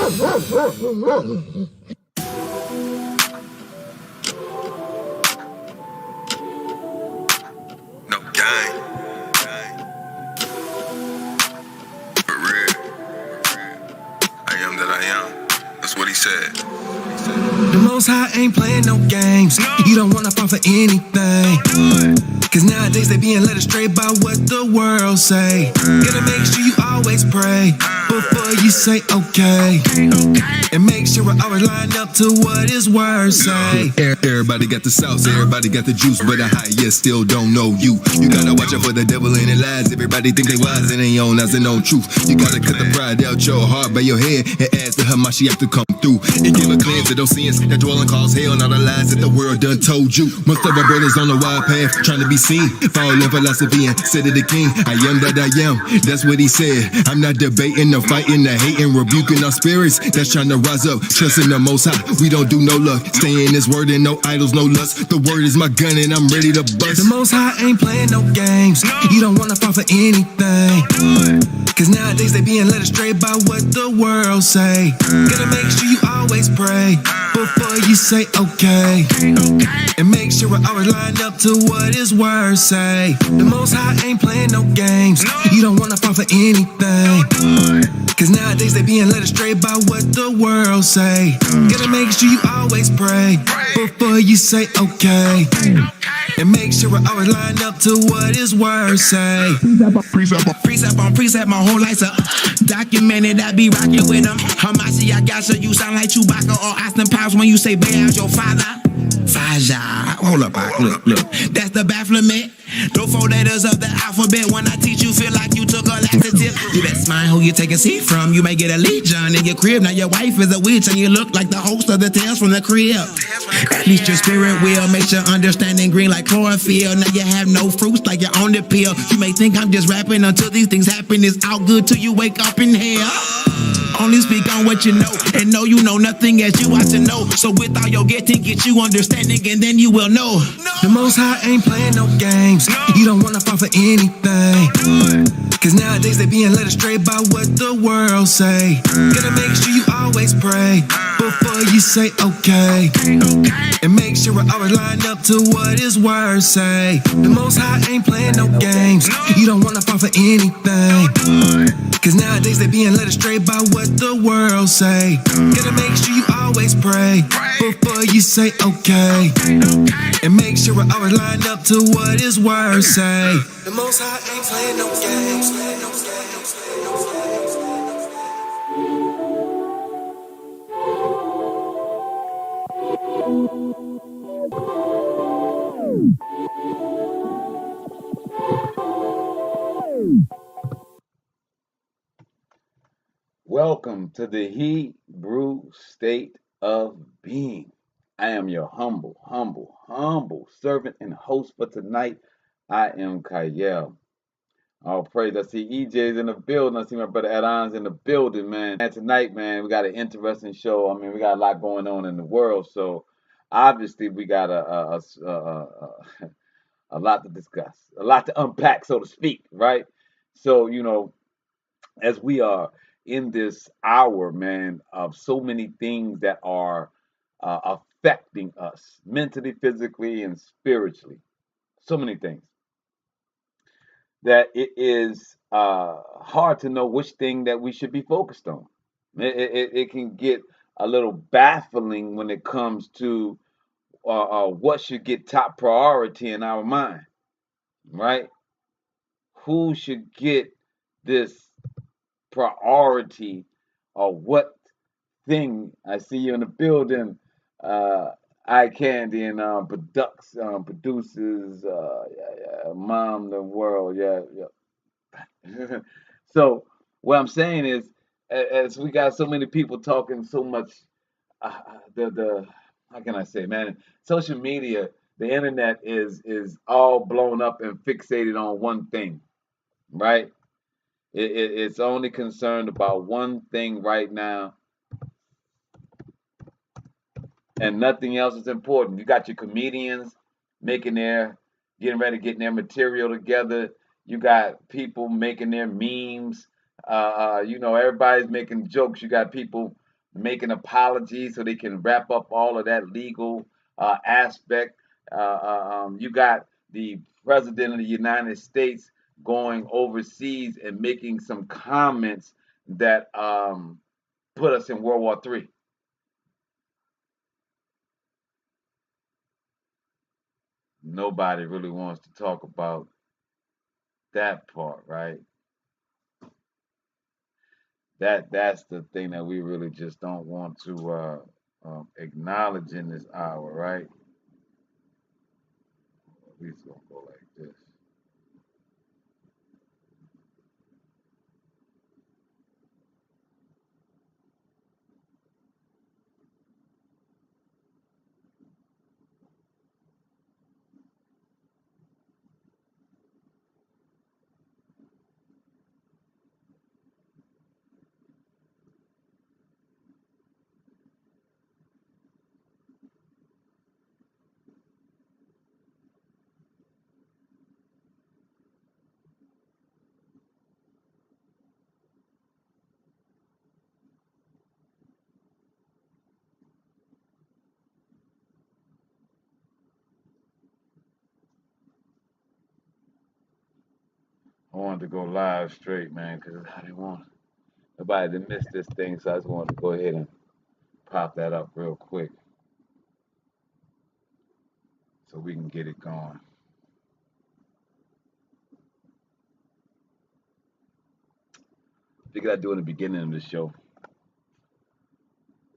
No gang. For real. I am that I am. That's what he said. The Most High ain't playing no games. No. You don't wanna fall for anything. Cause nowadays they being led astray by what the world say. Gotta make sure you always pray before you say okay. And make sure I always line up to what his words say. Everybody got the sauce, everybody got the juice, but the highest still don't know you. You gotta watch out for the devil and the lies. Everybody think they wise and they own as they own truth. You gotta cut the pride out your heart by your head and ask the Hamashiach to come through and give a cleanse of those sins that dwell and cause hell, not the lies that the world done told you. Most of our brothers on the wide path trying to be seen, fall in philosophy and said to the king, I am that I am. That's what he said. I'm not debating, no fighting, no hating, rebuking our spirits that's trying to rise up, trusting the Most High. We don't do no luck, stay in his word and no idols, no lust. The word is my gun and I'm ready to bust. The Most High ain't playing no games. You don't wanna fall for anything. Cause nowadays they being led astray by what the world say. Gotta make sure you always pray before you say okay. And make sure I always line up to what his words say. The Most High ain't playing no games. You don't wanna fall for anything. Cause nowadays they being led astray by what the world say. Gotta make sure you always pray before you say okay. And make sure I always line up to what his words say. Precept on precept, my whole life's documented. I be rocking with them. Hamasi, I got you sound like Chewbacca or Austin Powers when you say Bear's your father. Faja. Hold up, look. That's the bafflement. The 4 letters of the alphabet. When I teach you, feel like you took a laxative. You best mind who you take a seat from. You may get a legion in your crib. Now your wife is a witch and you look like the host of the Tales from the Crib. At least your spirit will make your understanding green like chlorophyll. Now you have no fruits like you're on the pill. You may think I'm just rapping until these things happen. It's all good till you wake up in hell. Only speak on what you know, and know you know nothing as you ought to know. So with all your getting, get you understanding, and then you will know. The Most High ain't playing no games. You don't wanna fall for anything. Cause nowadays they being led astray by what the world say. Gotta make sure you always pray before you say okay. And make sure I always line up to what his words say. The Most High ain't playing no games. You don't wanna fall for anything. Cause nowadays they being led astray by what the world say. Gotta make sure you always pray before you say okay. And make sure I always line up to what his words say. The Most High ain't playing no games. Welcome to the Hebrew state of being. I am your humble servant and host for tonight. I am Kayel. All praise. I see EJ's in the building. I see my brother Adon's in the building, man. And tonight, man, we got an interesting show. I mean, we got a lot going on in the world, so obviously we got a lot to discuss, a lot to unpack, so to speak, right? So, as we are in this hour, man, of so many things that are affecting us mentally, physically, and spiritually. So many things that it is hard to know which thing that we should be focused on. It can get a little baffling when it comes to what should get top priority in our mind, right? Who should get this priority or what thing? I see you in the building, Eye Candy and produces Mom the World, yeah. So what I'm saying is, as we got so many people talking so much, the how can I say, man, social media, the internet is all blown up and fixated on one thing, right? It's only concerned about one thing right now, and nothing else is important. You got your comedians getting ready to get their material together. You got people making their memes. Everybody's making jokes. You got people making apologies so they can wrap up all of that legal aspect. You got the president of the United States going overseas and making some comments that put us in World War III. Nobody really wants to talk about that part, right? That's the thing that we really just don't want to acknowledge in this hour, right? At least gonna go like this. I wanted to go live straight, man, because I didn't want nobody to miss this thing, so I just wanted to go ahead and pop that up real quick so we can get it going. Figured I'd do it in the beginning of the show.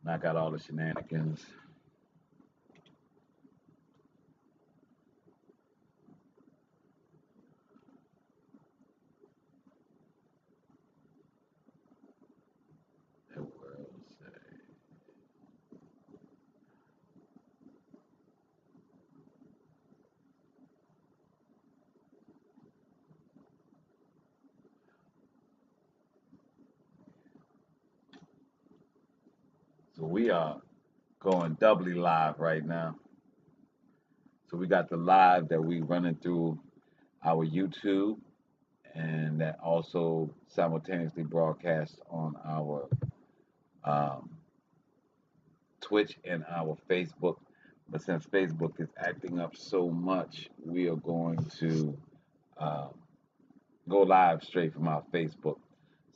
Knock out all the shenanigans. The world say. So we are going doubly live right now. So we got the live that we running through our YouTube, and that also simultaneously broadcasts on our um, Twitch and our Facebook. But since Facebook is acting up so much, we are going to um, go live straight from our Facebook.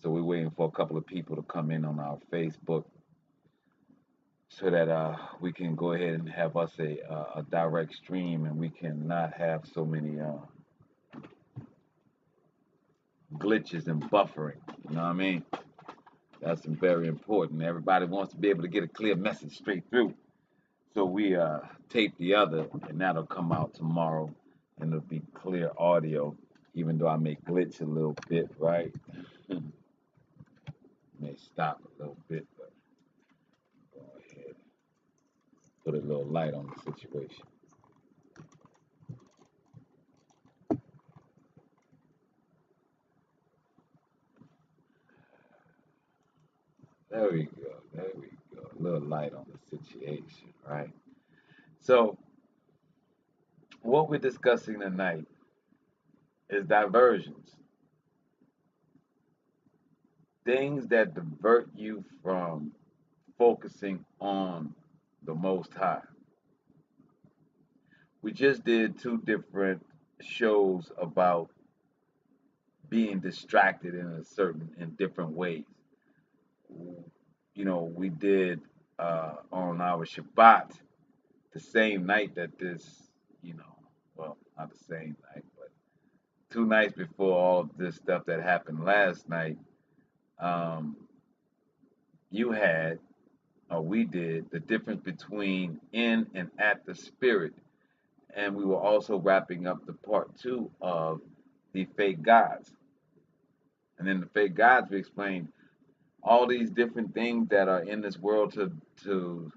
So we're waiting for a couple of people to come in on our Facebook so that we can go ahead and have us a direct stream, and we can not have so many glitches and buffering. You know what I mean? That's very important. Everybody wants to be able to get a clear message straight through. So we tape the other, and that'll come out tomorrow, and it'll be clear audio, even though I may glitch a little bit, right? May stop a little bit, but go ahead, put a little light on the situation. There we go. There we go. A little light on the situation, right? So what we're discussing tonight is diversions, things that divert you from focusing on the Most High. We just did two different shows about being distracted in different ways. You know, we did on our Shabbat the same night that this, you know, well, not the same night, but 2 nights before all this stuff that happened last night. Um, you had, or we did, the difference between in and at the spirit, and we were also wrapping up the part two of the fake gods. And in the fake gods, we explained all these different things that are in this world to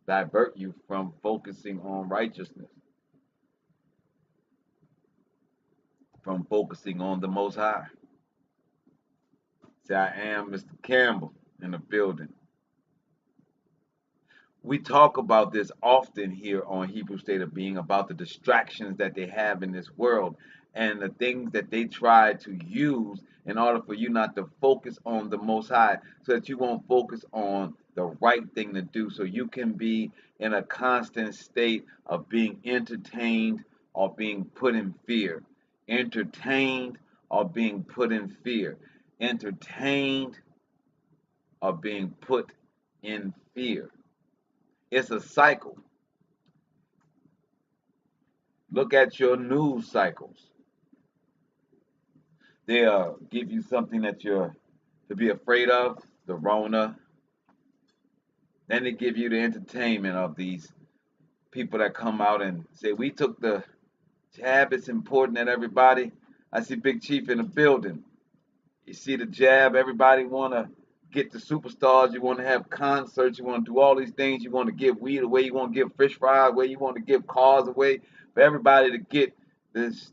divert you from focusing on righteousness, from focusing on the Most High. Say, I am Mr. Campbell in the building. We talk about this often here on Hebrew State of Being about the distractions that they have in this world. and the things that they try to use in order for you not to focus on the Most High, so that you won't focus on the right thing to do, so you can be in a constant state of being entertained or being put in fear. Entertained or being put in fear. Entertained or being put in fear. It's a cycle. Look at your news cycles. They'll give you something that you're to be afraid of, the Rona. Then they give you the entertainment of these people that come out and say, we took the jab, it's important that everybody. I see Big Chief in the building. You see the jab, everybody want to get the superstars, you want to have concerts, you want to do all these things, you want to give weed away, you want to give fish fries away, you want to give cars away for everybody to get this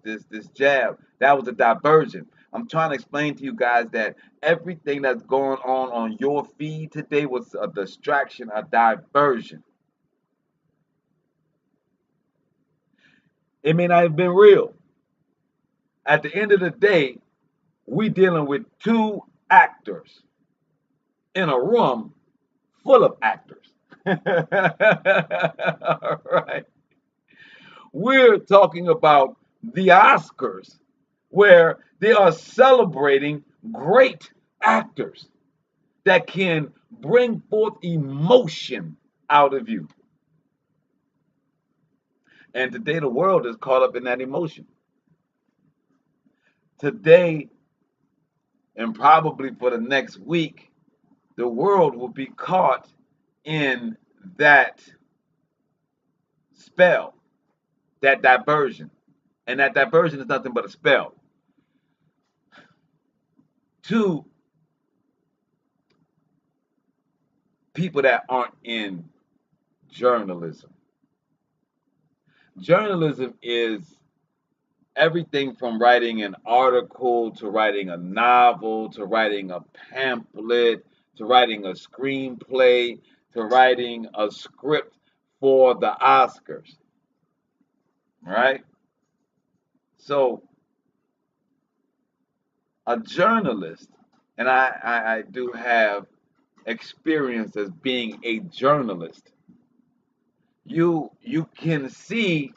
jab. That was a diversion. I'm trying to explain to you guys that everything that's going on your feed today was a distraction, a diversion. It may not have been real. At the end of the day, we dealing with two actors in a room full of actors. All right. We're talking about the Oscars, where they are celebrating great actors that can bring forth emotion out of you. And today the world is caught up in that emotion. Today, and probably for the next week, the world will be caught in that spell, that diversion. And that diversion is nothing but a spell. To people that aren't in journalism. Journalism is everything from writing an article to writing a novel to writing a pamphlet to writing a screenplay to writing a script for the Oscars. Right? So a journalist, and I do have experience as being a journalist. You can see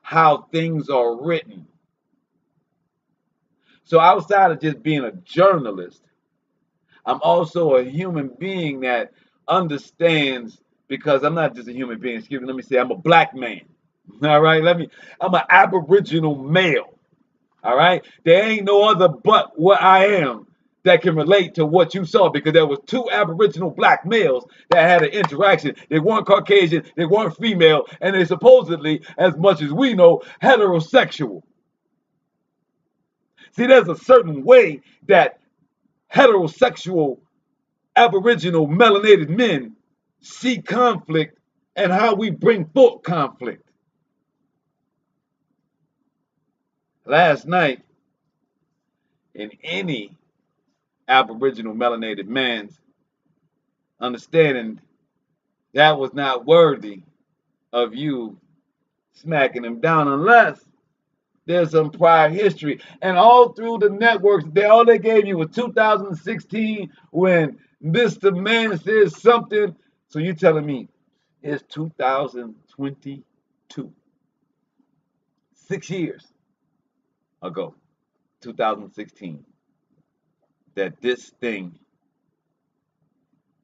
how things are written. So outside of just being a journalist, I'm also a human being that understands, because I'm not just a human being, excuse me, let me say I'm a black man. All right, I'm an Aboriginal male. All right, there ain't no other but what I am that can relate to what you saw, because there was two Aboriginal black males that had an interaction. They weren't Caucasian, they weren't female, and they supposedly, as much as we know, heterosexual. See, there's a certain way that heterosexual Aboriginal melanated men see conflict and how we bring forth conflict. Last night, in any Aboriginal melanated man's understanding, that was not worthy of you smacking him down, unless there's some prior history. And all through the networks, all they gave you was 2016 when Mr. Man says something. So you're telling me it's 2022, 6 years ago, 2016, that this thing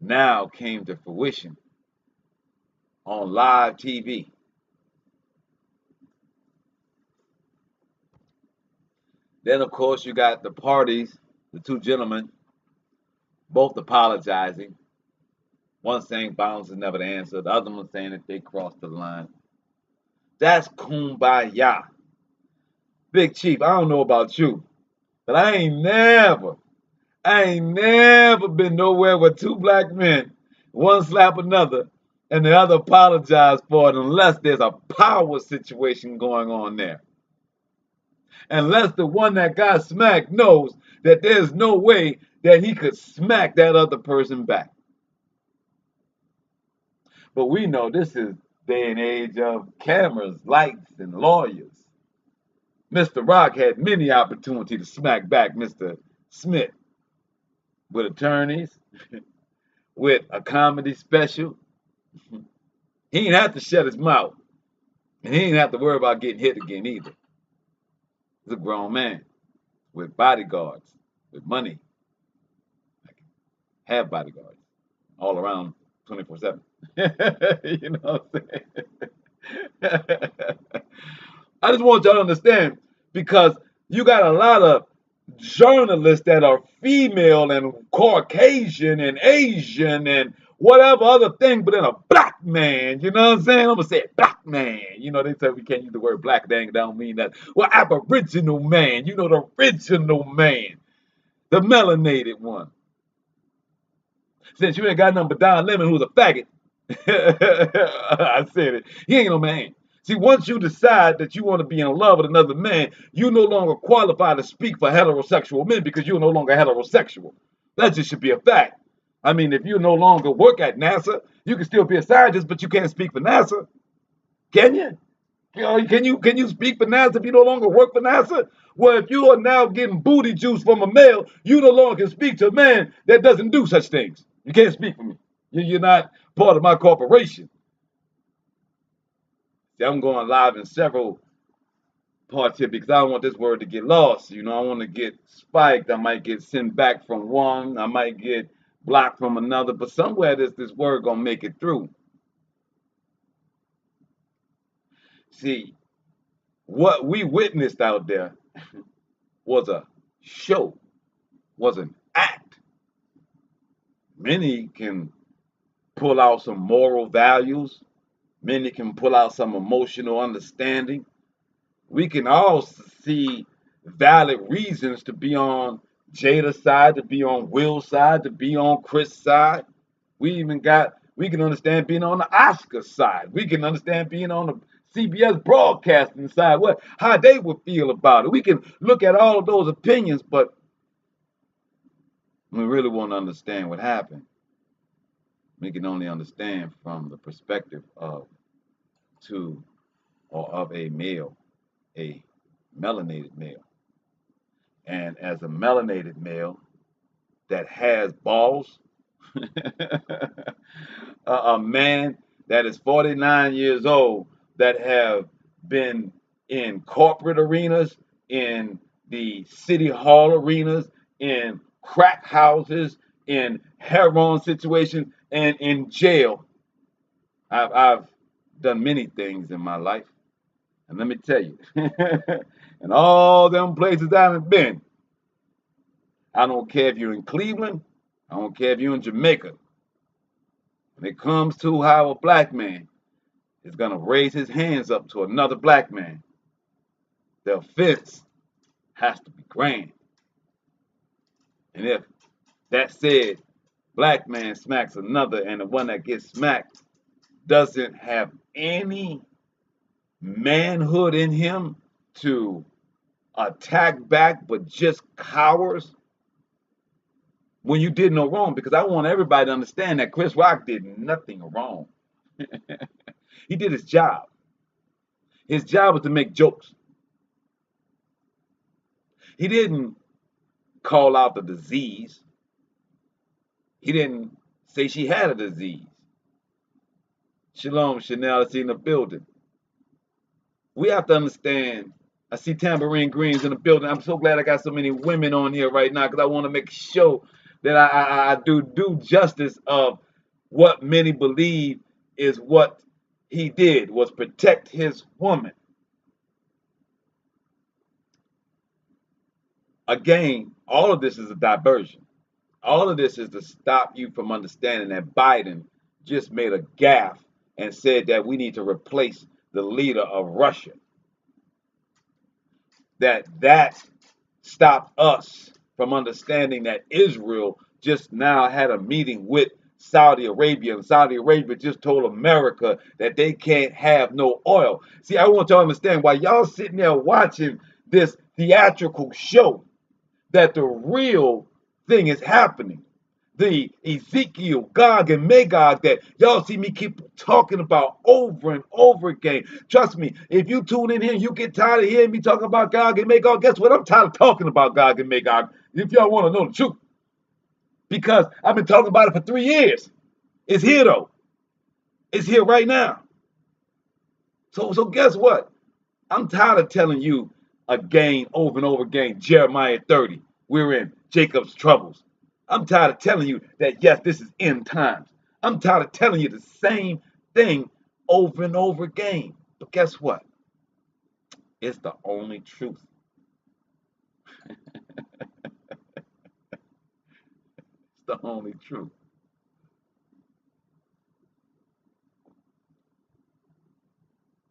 now came to fruition on live TV. Then, of course, you got the parties, the two gentlemen, both apologizing. One saying violence is never the answer, the other one saying that they crossed the line. That's kumbaya. Big Chief, I don't know about you, but I ain't never been nowhere where two black men, one slap another, and the other apologize for it, unless there's a power situation going on there. Unless the one that got smacked knows that there's no way that he could smack that other person back. But we know this is day and age of cameras, lights, and lawyers. Mr. Rock had many opportunities to smack back Mr. Smith with attorneys, with a comedy special. He didn't have to shut his mouth. And he didn't have to worry about getting hit again either. He's a grown man with bodyguards, with money, have bodyguards all around 24/7. You know what I'm saying? I just want y'all to understand because you got a lot of journalists that are female and Caucasian and Asian and whatever other thing, but then a black man, you know what I'm saying? I'm gonna say black man. You know, they say we can't use the word black, they don't mean that. Well, aboriginal man, you know, the original man, the melanated one. Since you ain't got nothing but Don Lemon, who's a faggot, I said it. He ain't no man. See, once you decide that you want to be in love with another man, you no longer qualify to speak for heterosexual men because you're no longer heterosexual. That just should be a fact. I mean, if you no longer work at NASA, you can still be a scientist, but you can't speak for NASA. Can you? Can you speak for NASA if you no longer work for NASA? Well, if you are now getting booty juice from a male, you no longer can speak to a man that doesn't do such things. You can't speak for me. You're not part of my corporation. See, I'm going live in several parts here because I don't want this word to get lost. You know, I want to get spiked. I might get sent back from one. I might get blocked from another. But somewhere this word gonna make it through. See, what we witnessed out there was a show, was an act. Many can pull out some moral values. Many can pull out some emotional understanding. We can all see valid reasons to be on Jada's side, to be on Will's side, to be on Chris' side. We can understand being on the Oscar side. We can understand being on the CBS broadcasting side, how they would feel about it. We can look at all of those opinions, but we really want to understand what happened. We can only understand from the perspective of a male, a melanated male. And as a melanated male that has balls, a man that is 49 years old that have been in corporate arenas, in the city hall arenas, in crack houses, in heroin situations, and in jail. I've done many things in my life. And let me tell you, in all them places I've been, I don't care if you're in Cleveland, I don't care if you're in Jamaica. When it comes to how a black man is going to raise his hands up to another black man, the offense has to be grand. And if that said, black man smacks another and the one that gets smacked doesn't have any manhood in him to attack back but just cowers, when you did no wrong, because I want everybody to understand that Chris Rock did nothing wrong. He did his job. His job was to make jokes. He didn't call out the disease. He didn't say she had a disease. Shalom, Chanel, I see in the building. We have to understand. I see Tambourine Greens in the building. I'm so glad I got so many women on here right now because I want to make sure that I do justice of what many believe is what he did, was protect his woman. Again, all of this is a diversion. All of this is to stop you from understanding that Biden just made a gaffe and said that we need to replace the leader of Russia. That stopped us from understanding that Israel just now had a meeting with Saudi Arabia, and Saudi Arabia just told America that they can't have no oil. See, I want y'all to understand why y'all sitting there watching this theatrical show that the real thing is happening. the Ezekiel, Gog, and Magog that y'all see me keep talking about over and over again. Trust me, if you tune in here and you get tired of hearing me talking about Gog and Magog, guess what? I'm tired of talking about Gog and Magog, if y'all want to know the truth. Because I've been talking about it for 3 years. It's here, though. It's here right now. So guess what? I'm tired of telling you again, over and over again, Jeremiah 30, we're in Jacob's troubles. I'm tired of telling you that, yes, this is end times. I'm tired of telling you the same thing over and over again. But guess what? It's the only truth. It's the only truth.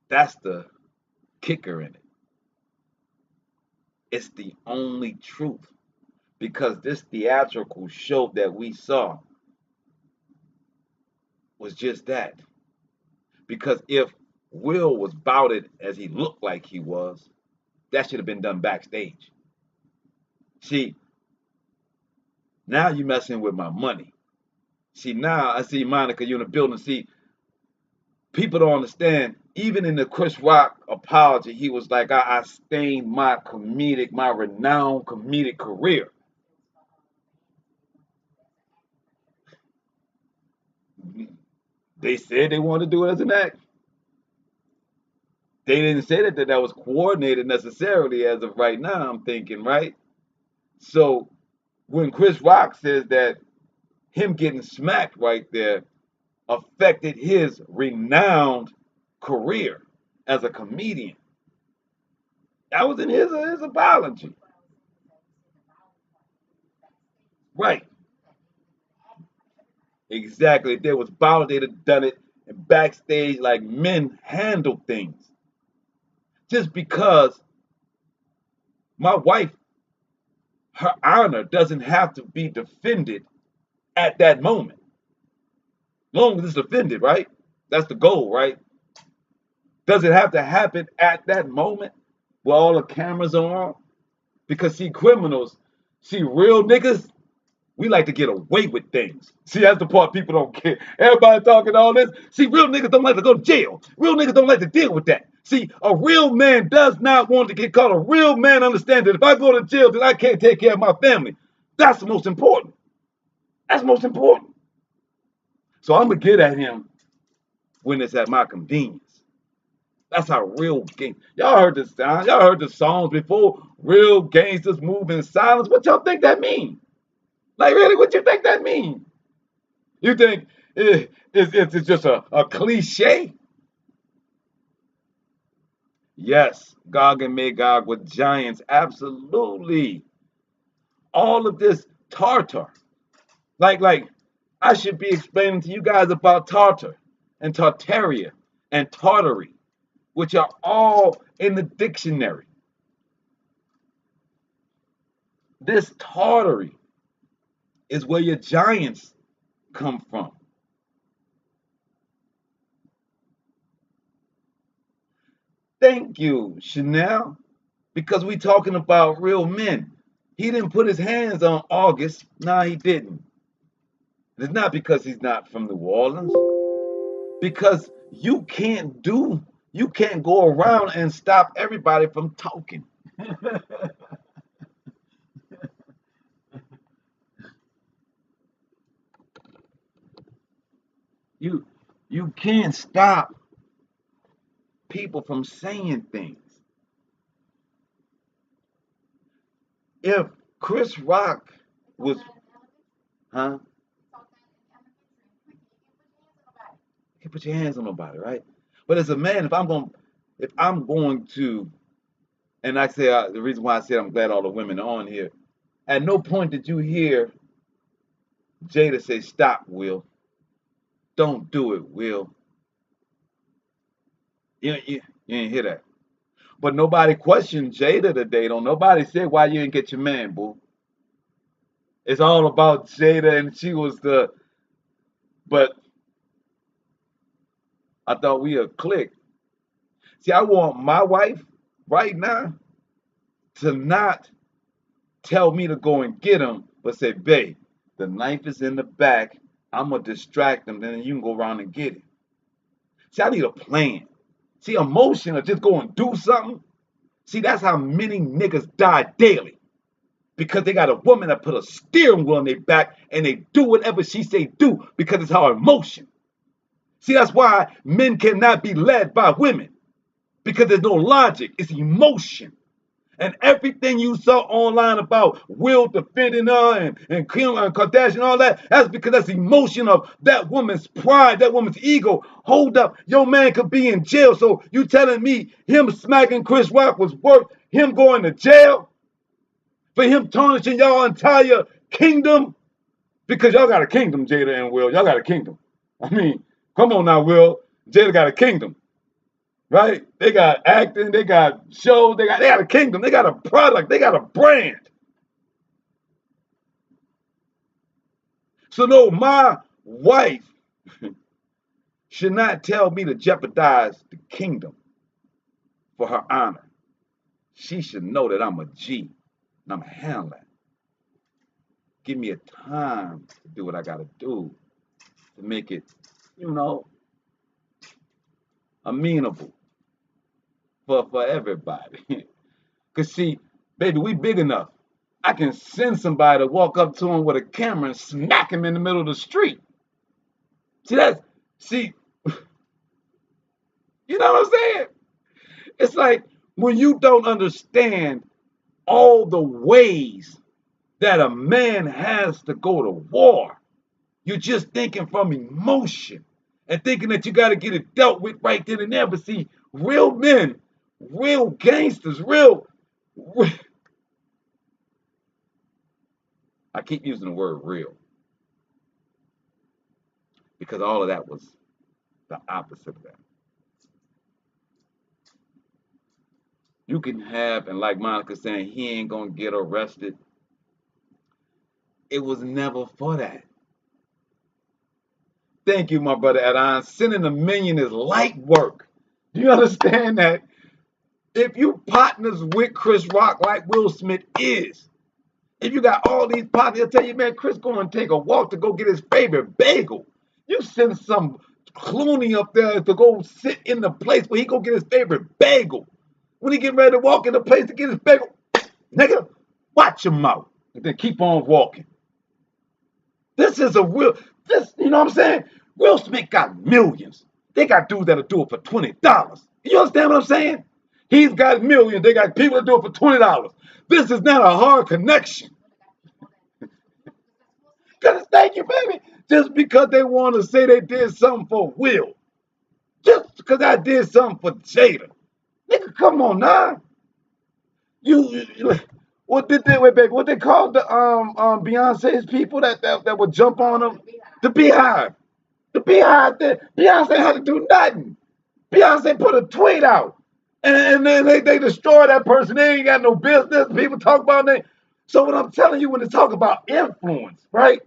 That's the kicker in it. It's the only truth. Because this theatrical show that we saw was just that. Because if Will was bouted as he looked like he was, that should have been done backstage. See, now you messing with my money. See, now I see Monica, you in the building. See, people don't understand. Even in the Chris Rock apology, he was like, I stained my renowned comedic career. They said they wanted to do it as an act. They didn't say that was coordinated necessarily as of right now, I'm thinking, right? So when Chris Rock says that him getting smacked right there affected his renowned career as a comedian, that was in his apology. Right. Exactly. If there was violence, they'd have done it backstage like men handle things. Just because my wife, her honor doesn't have to be defended at that moment. Long as it's defended, right? That's the goal, right? Does it have to happen at that moment where all the cameras are on? Because see, criminals, see, real niggas, we like to get away with things. See, that's the part people don't get. Everybody talking all this. See, real niggas don't like to go to jail. Real niggas don't like to deal with that. See, a real man does not want to get caught. A real man understands that if I go to jail, then I can't take care of my family. That's the most important. That's most important. So I'm going to get at him when it's at my convenience. That's how real gang. Y'all heard the sound. Y'all heard the songs before. Real gangsters move in silence. What y'all think that mean? Like, really, what you think that mean? You think it's just a cliche? Yes, Gog and Magog were giants. Absolutely. All of this Tartar. Like, I should be explaining to you guys about Tartar and Tartaria and Tartary, which are all in the dictionary. This Tartary is where your giants come from. Thank you, Chanel, because we talking about real men. He didn't put his hands on August. Nah, he didn't. It's not because he's not from New Orleans. Because you can't go around and stop everybody from talking. You can't stop people from saying things. If Chris Rock was, huh? You can put your hands on nobody, right? But as a man, if I'm going to, and I say the reason why I said I'm glad all the women are on here. At no point did you hear Jada say, "Stop, Will. Don't do it, Will." You didn't hear that. But nobody questioned Jada today. Don't nobody said why you didn't get your man, boo. It's all about Jada, and she was the. But I thought we would click. See, I want my wife right now to not tell me to go and get him, but say, "Babe, The knife is in the back. I'm gonna distract them, then you can go around and get it. See, I need a plan. See, emotion or just go and do something. See, that's how many niggas die daily. Because they got a woman that put a steering wheel on their back and they do whatever she say do because it's her emotion. See, that's why men cannot be led by women. Because there's no logic. It's emotion. And everything you saw online about Will defending her and Kim and Kardashian and all that, that's because that's emotion of that woman's pride, that woman's ego. Hold up, your man could be in jail. So you telling me him smacking Chris Rock was worth him going to jail? For him tarnishing y'all entire kingdom? Because y'all got a kingdom, Jada and Will. Y'all got a kingdom. I mean, come on now, Will. Jada got a kingdom. Right? They got acting, they got shows, they got a kingdom, they got a product, they got a brand. So no, my wife should not tell me to jeopardize the kingdom for her honor. She should know that I'm a G and I'm a handle that. Give me a time to do what I gotta do to make it, amenable for everybody. Cause see, baby, we big enough. I can send somebody to walk up to him with a camera and smack him in the middle of the street. See, you know what I'm saying? It's like when you don't understand all the ways that a man has to go to war, you're just thinking from emotion and thinking that you got to get it dealt with right then and there. But see, real men, real gangsters, I keep using the word real because all of that was the opposite of that. You can have, and like Monica saying, he ain't gonna get arrested. It was never for that. Thank you, my brother Adon. Sending a million is light work. Do you understand that? If you partners with Chris Rock like Will Smith is, if you got all these partners, they'll tell you, man, Chris going to take a walk to go get his favorite bagel. You send some Clooney up there to go sit in the place where he go get his favorite bagel. When he get ready to walk in the place to get his bagel, nigga, watch your mouth and then keep on walking. This is a real, you know what I'm saying? Will Smith got millions. They got dudes that'll do it for $20. You understand what I'm saying? He's got millions. They got people that do it for $20. This is not a hard connection. Thank you, baby. Just because they want to say they did something for Will. Just because I did something for Jada. Nigga, come on now. What did they, wait, baby, what they called the Beyonce's people that would jump on them? The Beehive. The Beehive did. Beyonce had to do nothing. Beyonce put a tweet out. And then they destroy that person. They ain't got no business. People talk about that. So what I'm telling you when they talk about influence, right?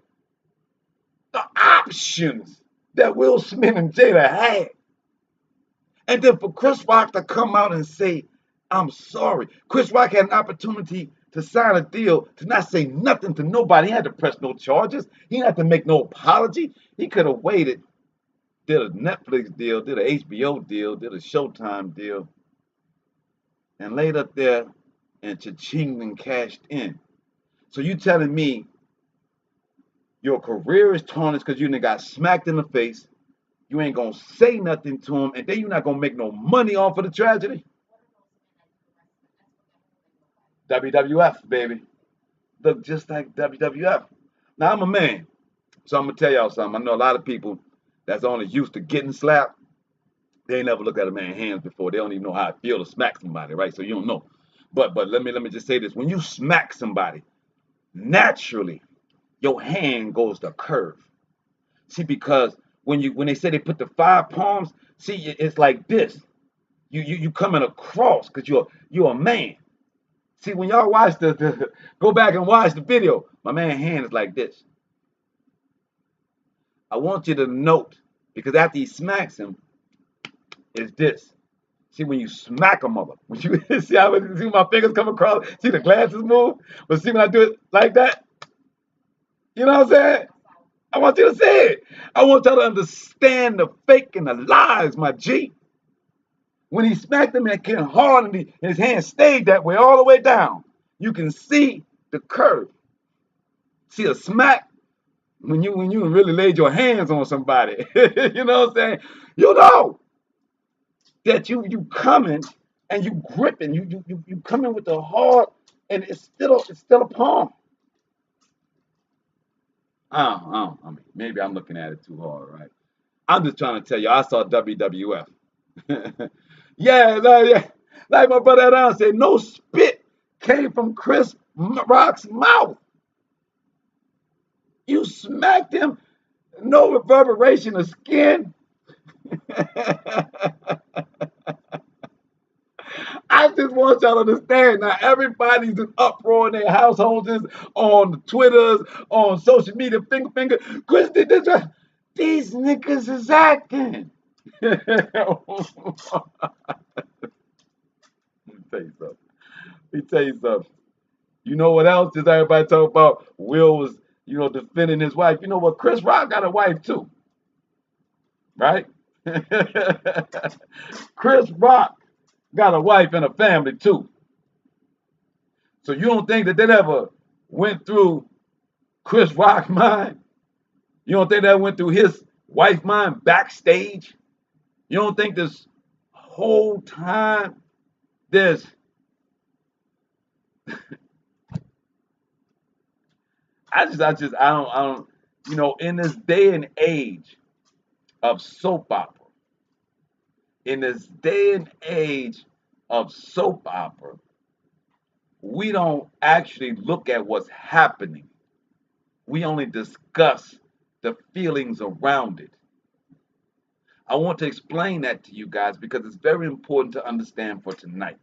The options that Will Smith and Jada had. And then for Chris Rock to come out and say, I'm sorry. Chris Rock had an opportunity to sign a deal to not say nothing to nobody. He had to press no charges. He didn't have to make no apology. He could have waited, did a Netflix deal, did an HBO deal, did a Showtime deal, and laid up there and cha-ching and cashed in. So you telling me your career is tarnished because you done got smacked in the face, you ain't gonna say nothing to him, and then you're not gonna make no money off of the tragedy? WWF, baby. Look just like WWF. Now, I'm a man, so I'm gonna tell y'all something. I know a lot of people that's only used to getting slapped. They ain't never looked at a man's hands before. They don't even know how it feels to smack somebody, right? So you don't know. But let me just say this. When you smack somebody, naturally, your hand goes to curve. See, because when they say they put the 5 palms, see, it's like this. You coming across because you're a man. See, when y'all watch go back and watch the video, my man's hand is like this. I want you to note, because after he smacks him, it's this. See, when you smack a mother, when you see my fingers come across, see the glasses move, but see when I do it like that, You know what I'm saying? I want you to say it. I want y'all to understand the fake and the lies, my G. When he smacked him and came hard and, and his hand stayed that way all the way down, you can see the curve. See a smack when you really laid your hands on somebody. You know what I'm saying? You know that you coming and you gripping, you coming with the hard, and it's still a palm. I mean, maybe I'm looking at it too hard, right? I'm just trying to tell you, I saw WWF. Yeah, like my brother Adam said, no spit came from Chris Rock's mouth. You smacked him, no reverberation of skin. I just want y'all to understand now. Everybody's in uproar in their households, on the Twitters, on social media. Finger. Chris did this. These niggas is acting. Let me tell you something. Let me tell you something. You know what else is everybody talking about? Will was, defending his wife. You know what? Chris Rock got a wife too, right? Chris Rock got a wife and a family too. So you don't think that ever went through Chris Rock's mind? You don't think that went through his wife mind backstage? You don't think this whole time there's I don't in this day and age of soap opera, in this day and age of soap opera, we don't actually look at what's happening. We only discuss the feelings around it. I want to explain that to you guys because it's very important to understand for tonight.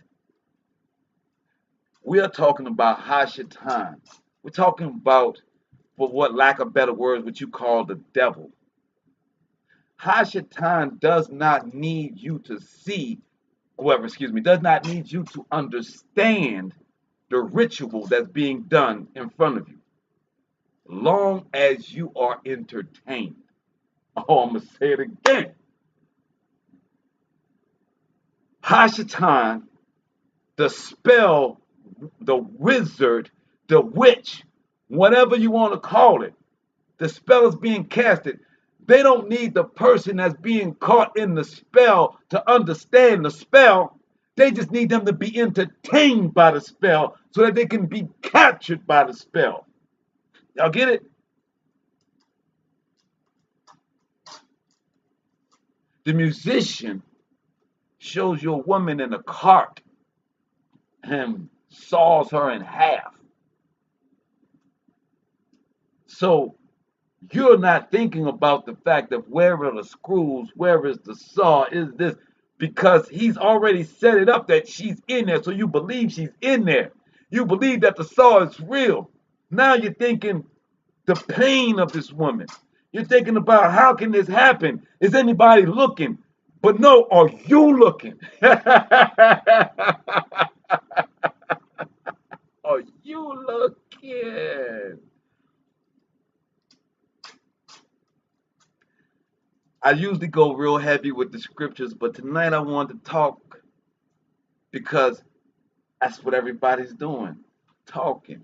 We are talking about Hashatan. We're talking about, for what lack of better words, what you call the devil. Hashatan does not need you to see, does not need you to understand the ritual that's being done in front of you, long as you are entertained. Oh, I'm going to say it again. Hashatan, the spell, the wizard, the witch, whatever you want to call it, the spell is being casted. They don't need the person that's being caught in the spell to understand the spell. They just need them to be entertained by the spell so that they can be captured by the spell. Y'all get it? The musician shows you a woman in a cart and saws her in half. So you're not thinking about the fact of where are the screws, where is the saw, is this, because he's already set it up that she's in there, so you believe she's in there. You believe that the saw is real. Now you're thinking the pain of this woman. You're thinking about how can this happen? Is anybody looking? But no, are you looking? Are you looking? I usually go real heavy with the scriptures, but tonight I want to talk because that's what everybody's doing, talking.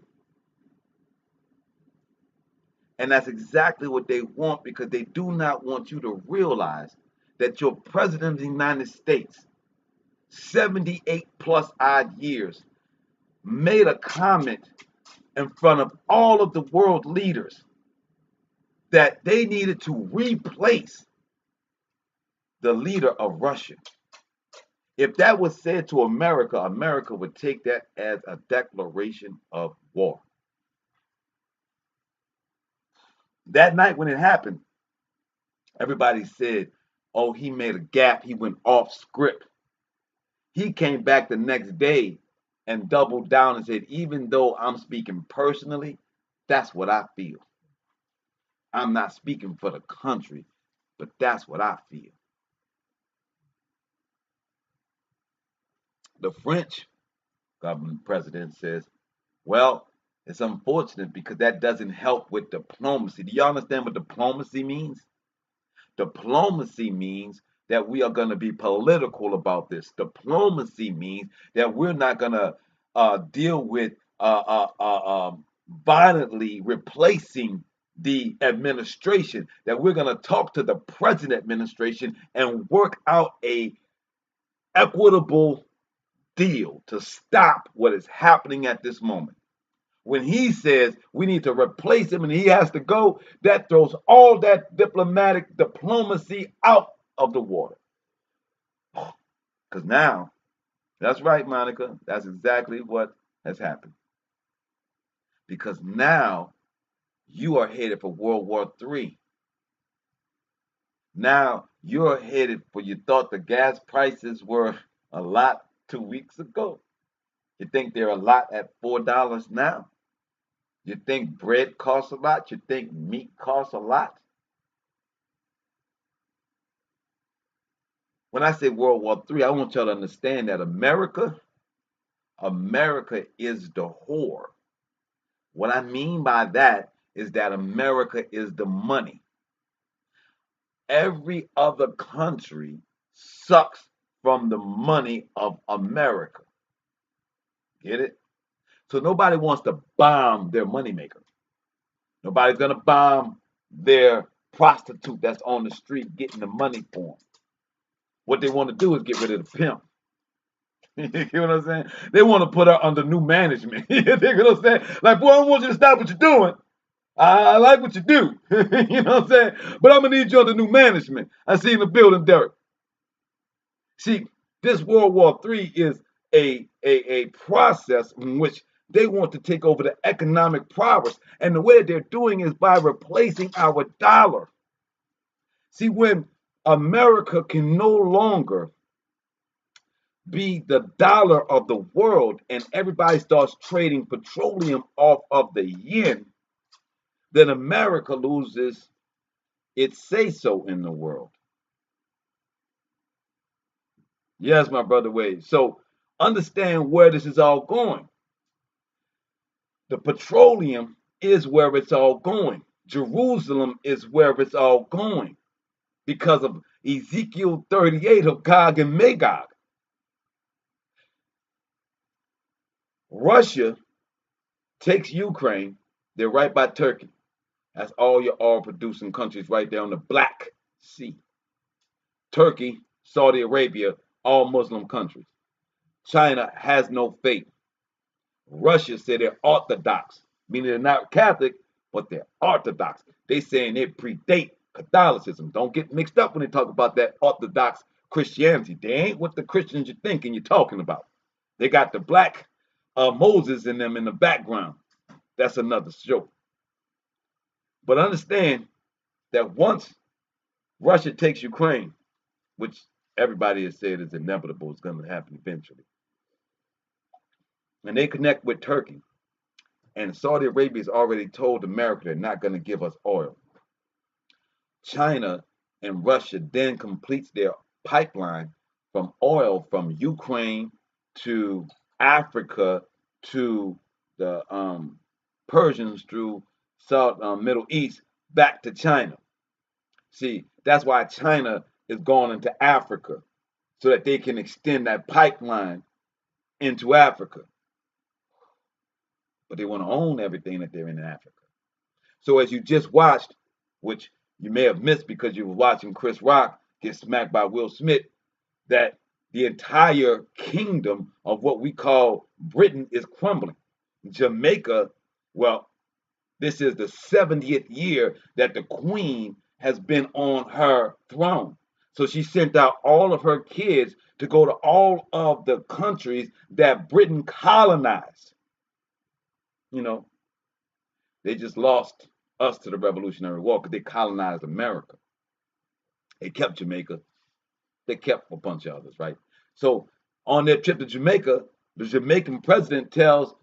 And that's exactly what they want because they do not want you to realize that your president of the United States, 78 plus odd years, made a comment in front of all of the world leaders that they needed to replace the leader of Russia. If that was said to America, America would take that as a declaration of war. That night when it happened, everybody said, oh, he made a gap. He went off script. He came back the next day and doubled down and said, even though I'm speaking personally, that's what I feel. I'm not speaking for the country, but that's what I feel. The French government president says, well, It's unfortunate because that doesn't help with diplomacy. Do y'all understand what diplomacy means? Diplomacy means that we are going to be political about this. Diplomacy means that we're not going to deal with violently replacing the administration, that we're going to talk to the present administration and work out a equitable deal to stop what is happening at this moment. When he says we need to replace him and he has to go, that throws all that diplomatic diplomacy out of the water. Because now, that's right, Monica, that's exactly what has happened. Because now you are headed for World War III. Now you're headed for, you thought the gas prices were a lot 2 weeks ago. You think they're a lot at $4 now? You think bread costs a lot? You think meat costs a lot? When I say World War III, I want y'all to understand that America is the whore. What I mean by that is that America is the money. Every other country sucks from the money of America. Get it? So nobody wants to bomb their moneymaker. Nobody's going to bomb their prostitute that's on the street getting the money for them. What they want to do is get rid of the pimp. You know what I'm saying? They want to put her under new management. You know what I'm saying? Like, boy, I don't want you to stop what you're doing. I like what you do. You know what I'm saying? But I'm gonna need you under new management. I see you in the building, Derek. See, this World War III is a process in which they want to take over the economic prowess. And the way they're doing is by replacing our dollar. See, when America can no longer be the dollar of the world and everybody starts trading petroleum off of the yen, then America loses its say-so in the world. Yes, my brother Wade. So understand where this is all going. The petroleum is where it's all going. Jerusalem is where it's all going because of Ezekiel 38 of Gog and Magog. Russia takes Ukraine, they're right by Turkey. That's all your oil producing countries right there on the Black Sea. Turkey, Saudi Arabia, all Muslim countries. China has no faith. Russia said they're Orthodox, meaning they're not Catholic, but they're Orthodox. They saying they predate Catholicism. Don't get mixed up when they talk about that Orthodox Christianity. They ain't what the Christians you think and you're talking about. They got the black Moses in them in the background. That's another show. But understand that once Russia takes Ukraine, which everybody has said is inevitable, it's going to happen eventually, and they connect with Turkey, and Saudi Arabia has already told America they're not going to give us oil. China and Russia then completes their pipeline from oil from Ukraine to Africa to the Persians through South Middle East back to China. See, that's why China is going into Africa so that they can extend that pipeline into Africa. But they want to own everything that they're in Africa. So as you just watched, which you may have missed because you were watching Chris Rock get smacked by Will Smith, that the entire kingdom of what we call Britain is crumbling. Jamaica, well, this is the 70th year that the Queen has been on her throne. So she sent out all of her kids to go to all of the countries that Britain colonized. You know, they just lost us to the Revolutionary War because they colonized America. They kept Jamaica. They kept a bunch of others, right? So on their trip to Jamaica, the Jamaican president tells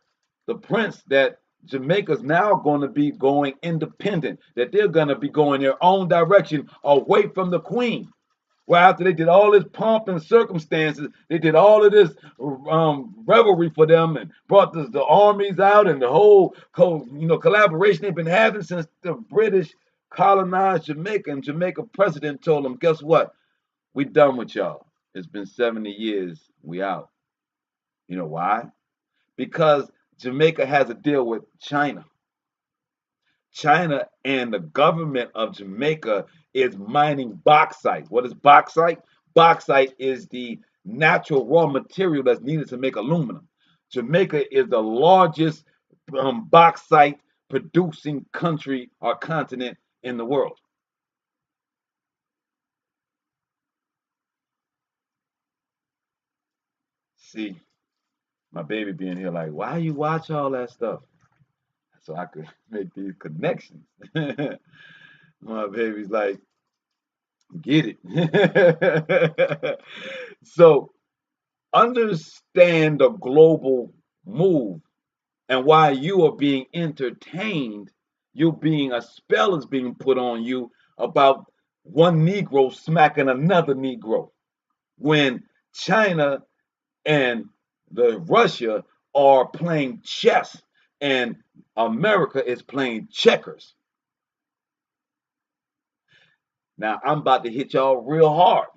the prince that Jamaica's now going to be going independent, that they're going to be going their own direction away from the queen. Well, after they did all this pomp and circumstances, they did all of this revelry for them and brought the armies out and the whole collaboration they've been having since the British colonized Jamaica. And Jamaica president told them, guess what? We done with y'all. It's been 70 years. We out. You know why? Because Jamaica has a deal with China. China and the government of Jamaica is mining bauxite. What is bauxite? Bauxite is the natural raw material that's needed to make aluminum. Jamaica is the largest bauxite producing country or continent in the world. See, my baby being here like, why you watch all that stuff? So I could make these connections. My baby's like, get it. So understand the global move and why you are being entertained. A spell is being put on you about one Negro smacking another Negro when China and Russia are playing chess and America is playing checkers. Now I'm about to hit y'all real hard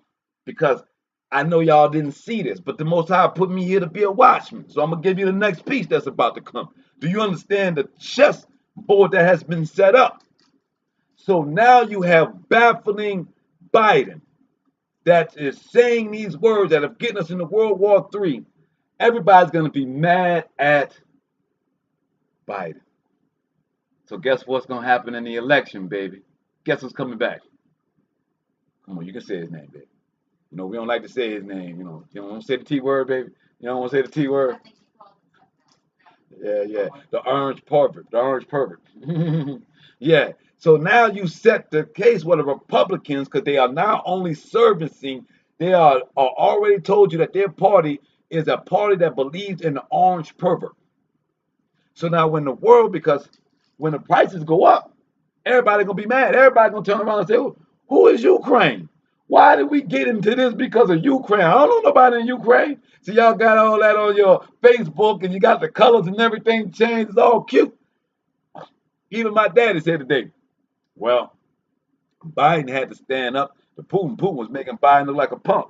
because I know y'all didn't see this, but the Most High put me here to be a watchman. So I'm gonna give you the next piece that's about to come. Do you understand the chess board that has been set up? So now you have baffling Biden that is saying these words that have getting us into World War III. Everybody's gonna be mad at Biden. So guess what's gonna happen in the election, baby? Guess who's coming back? Come on, you can say his name, baby. We don't like to say his name. You don't want to say the T word, baby. You don't want to say the T word. Yeah, yeah. The orange pervert. The orange pervert. Yeah. So now you set the case with the Republicans because they are now only servicing. They are already told you that their party is a party that believes in the orange pervert. So now because when the prices go up, everybody gonna be mad. Everybody gonna turn around and say, who is Ukraine? Why did we get into this because of Ukraine? I don't know nobody in Ukraine. So y'all got all that on your Facebook and you got the colors and everything changed. It's all cute. Even my daddy said today, well, Biden had to stand up to Putin. Putin was making Biden look like a punk.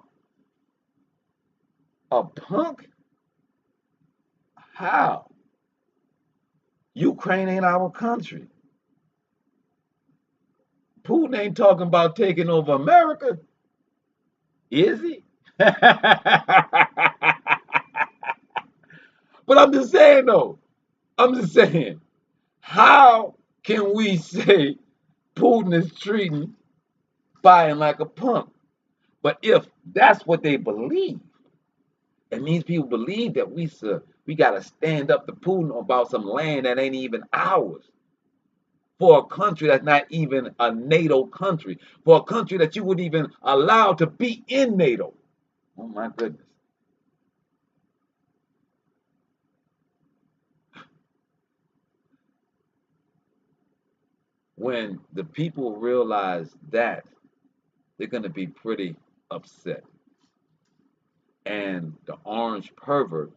A punk? How? Ukraine ain't our country. Putin ain't talking about taking over America, is he? But I'm just saying though, how can we say Putin is treating Biden like a punk? But if that's what they believe, and these people believe that we got to stand up to Putin about some land that ain't even ours, for a country that's not even a NATO country, for a country that you wouldn't even allow to be in NATO. Oh my goodness. When the people realize that, they're going to be pretty upset. And the orange pervert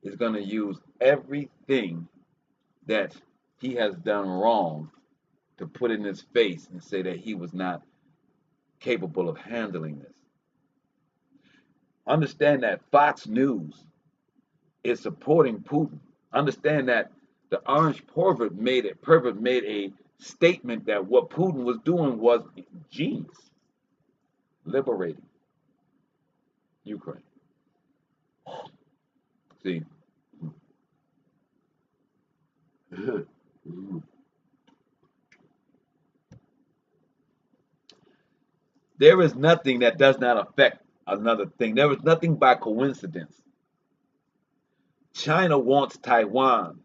is going to use everything that he has done wrong to put in his face and say that he was not capable of handling this. Understand that Fox News is supporting Putin. Understand that the orange pervert made a statement that what Putin was doing was genius, liberating Ukraine. See, there is nothing that does not affect another thing. There is nothing by coincidence. China wants Taiwan.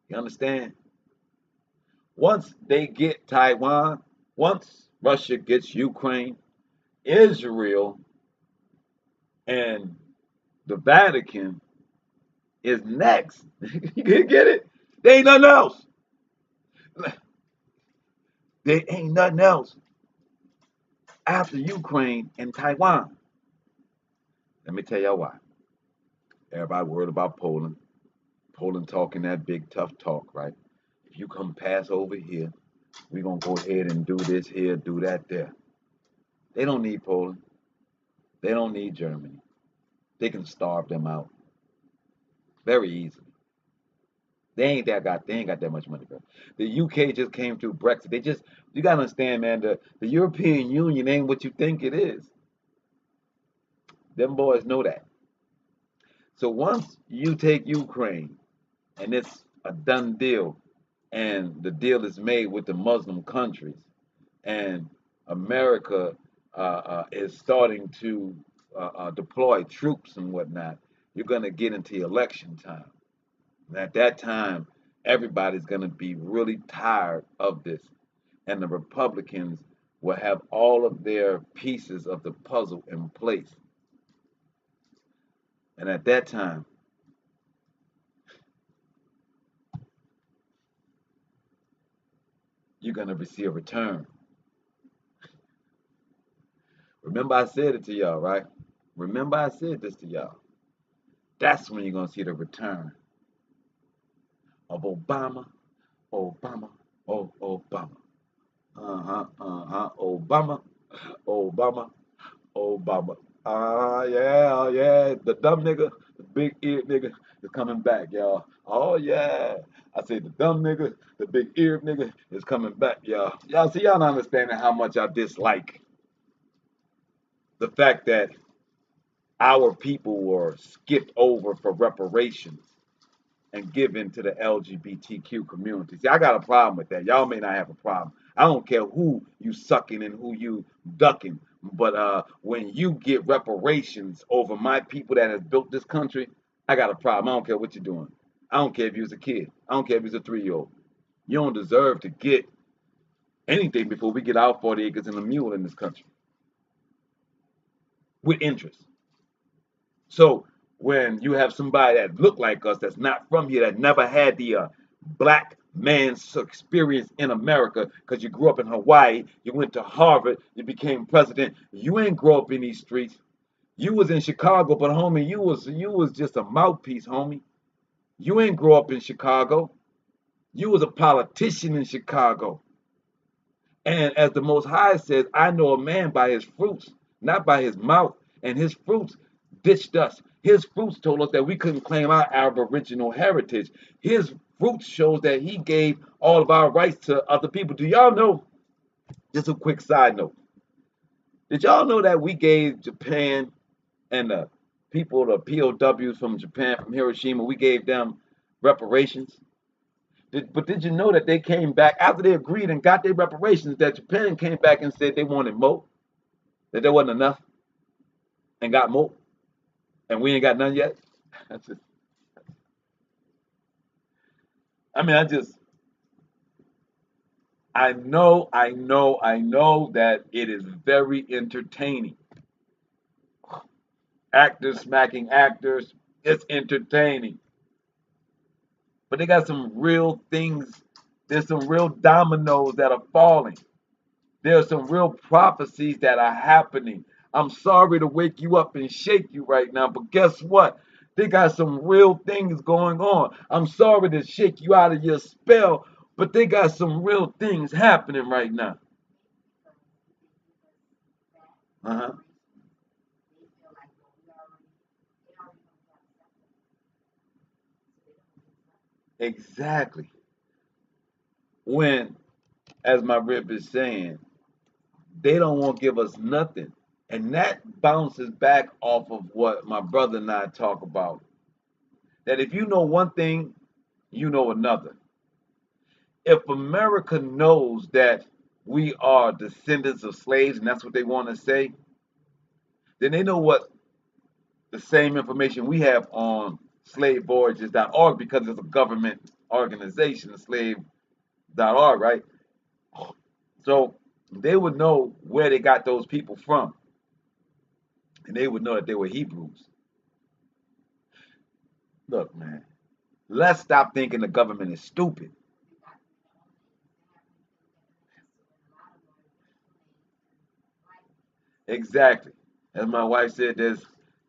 You understand? Once they get Taiwan, once Russia gets Ukraine, Israel and the Vatican is next. You get it? They ain't nothing else. They ain't nothing else. after Ukraine and Taiwan. Let me tell y'all why. Everybody worried about Poland. Poland talking that big tough talk, right? If you come pass over here, we're gonna go ahead and do this here, do that there. They don't need Poland. They don't need Germany. They can starve them out very easily. They ain't got that much money, bro. The UK just came through Brexit. You gotta understand, man, the European Union ain't what you think it is. Them boys know that. So once you take Ukraine and it's a done deal, and the deal is made with the Muslim countries, and America is starting to deploy troops and whatnot, you're going to get into election time. And at that time, everybody's going to be really tired of this. And the Republicans will have all of their pieces of the puzzle in place. And at that time, you're going to receive a return. Remember, I said it to y'all, right? Remember, I said this to y'all. That's when you're going to see the return of Obama, Obama, oh, Obama. Obama, Obama, Obama. Yeah, yeah. The dumb nigga, the big eared nigga is coming back, y'all. Oh, yeah. I say the dumb nigga, the big eared nigga is coming back, y'all. Y'all see, y'all not understanding how much I dislike the fact that our people were skipped over for reparations and given to the LGBTQ community. See, I got a problem with that. Y'all may not have a problem. I don't care who you sucking and who you ducking, but when you get reparations over my people that has built this country, I got a problem. I don't care what you're doing. I don't care if you was a kid. I don't care if you was a 3-year-old. You don't deserve to get anything before we get our 40 acres and a mule in this country with interest. So when you have somebody that look like us, that's not from here, that never had the black man's experience in America, because you grew up in Hawaii, you went to Harvard, you became president, you ain't grow up in these streets. You was in Chicago, but homie, you was just a mouthpiece, homie. You ain't grow up in Chicago. You was a politician in Chicago. And as the Most High says, I know a man by his fruits, not by his mouth. And his fruits ditched us. His fruits told us that we couldn't claim our Aboriginal heritage. His fruits shows that he gave all of our rights to other people. Do y'all know? Just a quick side note. Did y'all know that we gave Japan and the people, the POWs from Japan, from Hiroshima, we gave them reparations? But did you know that they came back after they agreed and got their reparations, that Japan came back and said they wanted more, that there wasn't enough, and got more, and we ain't got none yet? I mean, I know that it is very entertaining. Actors smacking actors, it's entertaining. But they got some real things, there's some real dominoes that are falling. There are some real prophecies that are happening. I'm sorry to wake you up and shake you right now, but guess what? They got some real things going on. I'm sorry to shake you out of your spell, but they got some real things happening right now. Uh-huh. Exactly. When, as my rib is saying, they don't want to give us nothing. And that bounces back off of what my brother and I talk about. That if you know one thing, you know another. If America knows that we are descendants of slaves, and that's what they want to say, then they know what the same information we have on slavevoyages.org, because it's a government organization, slave.org, right? So they would know where they got those people from, and they would know that they were Hebrews. Look, man, let's stop thinking the government is stupid. Exactly. As my wife said,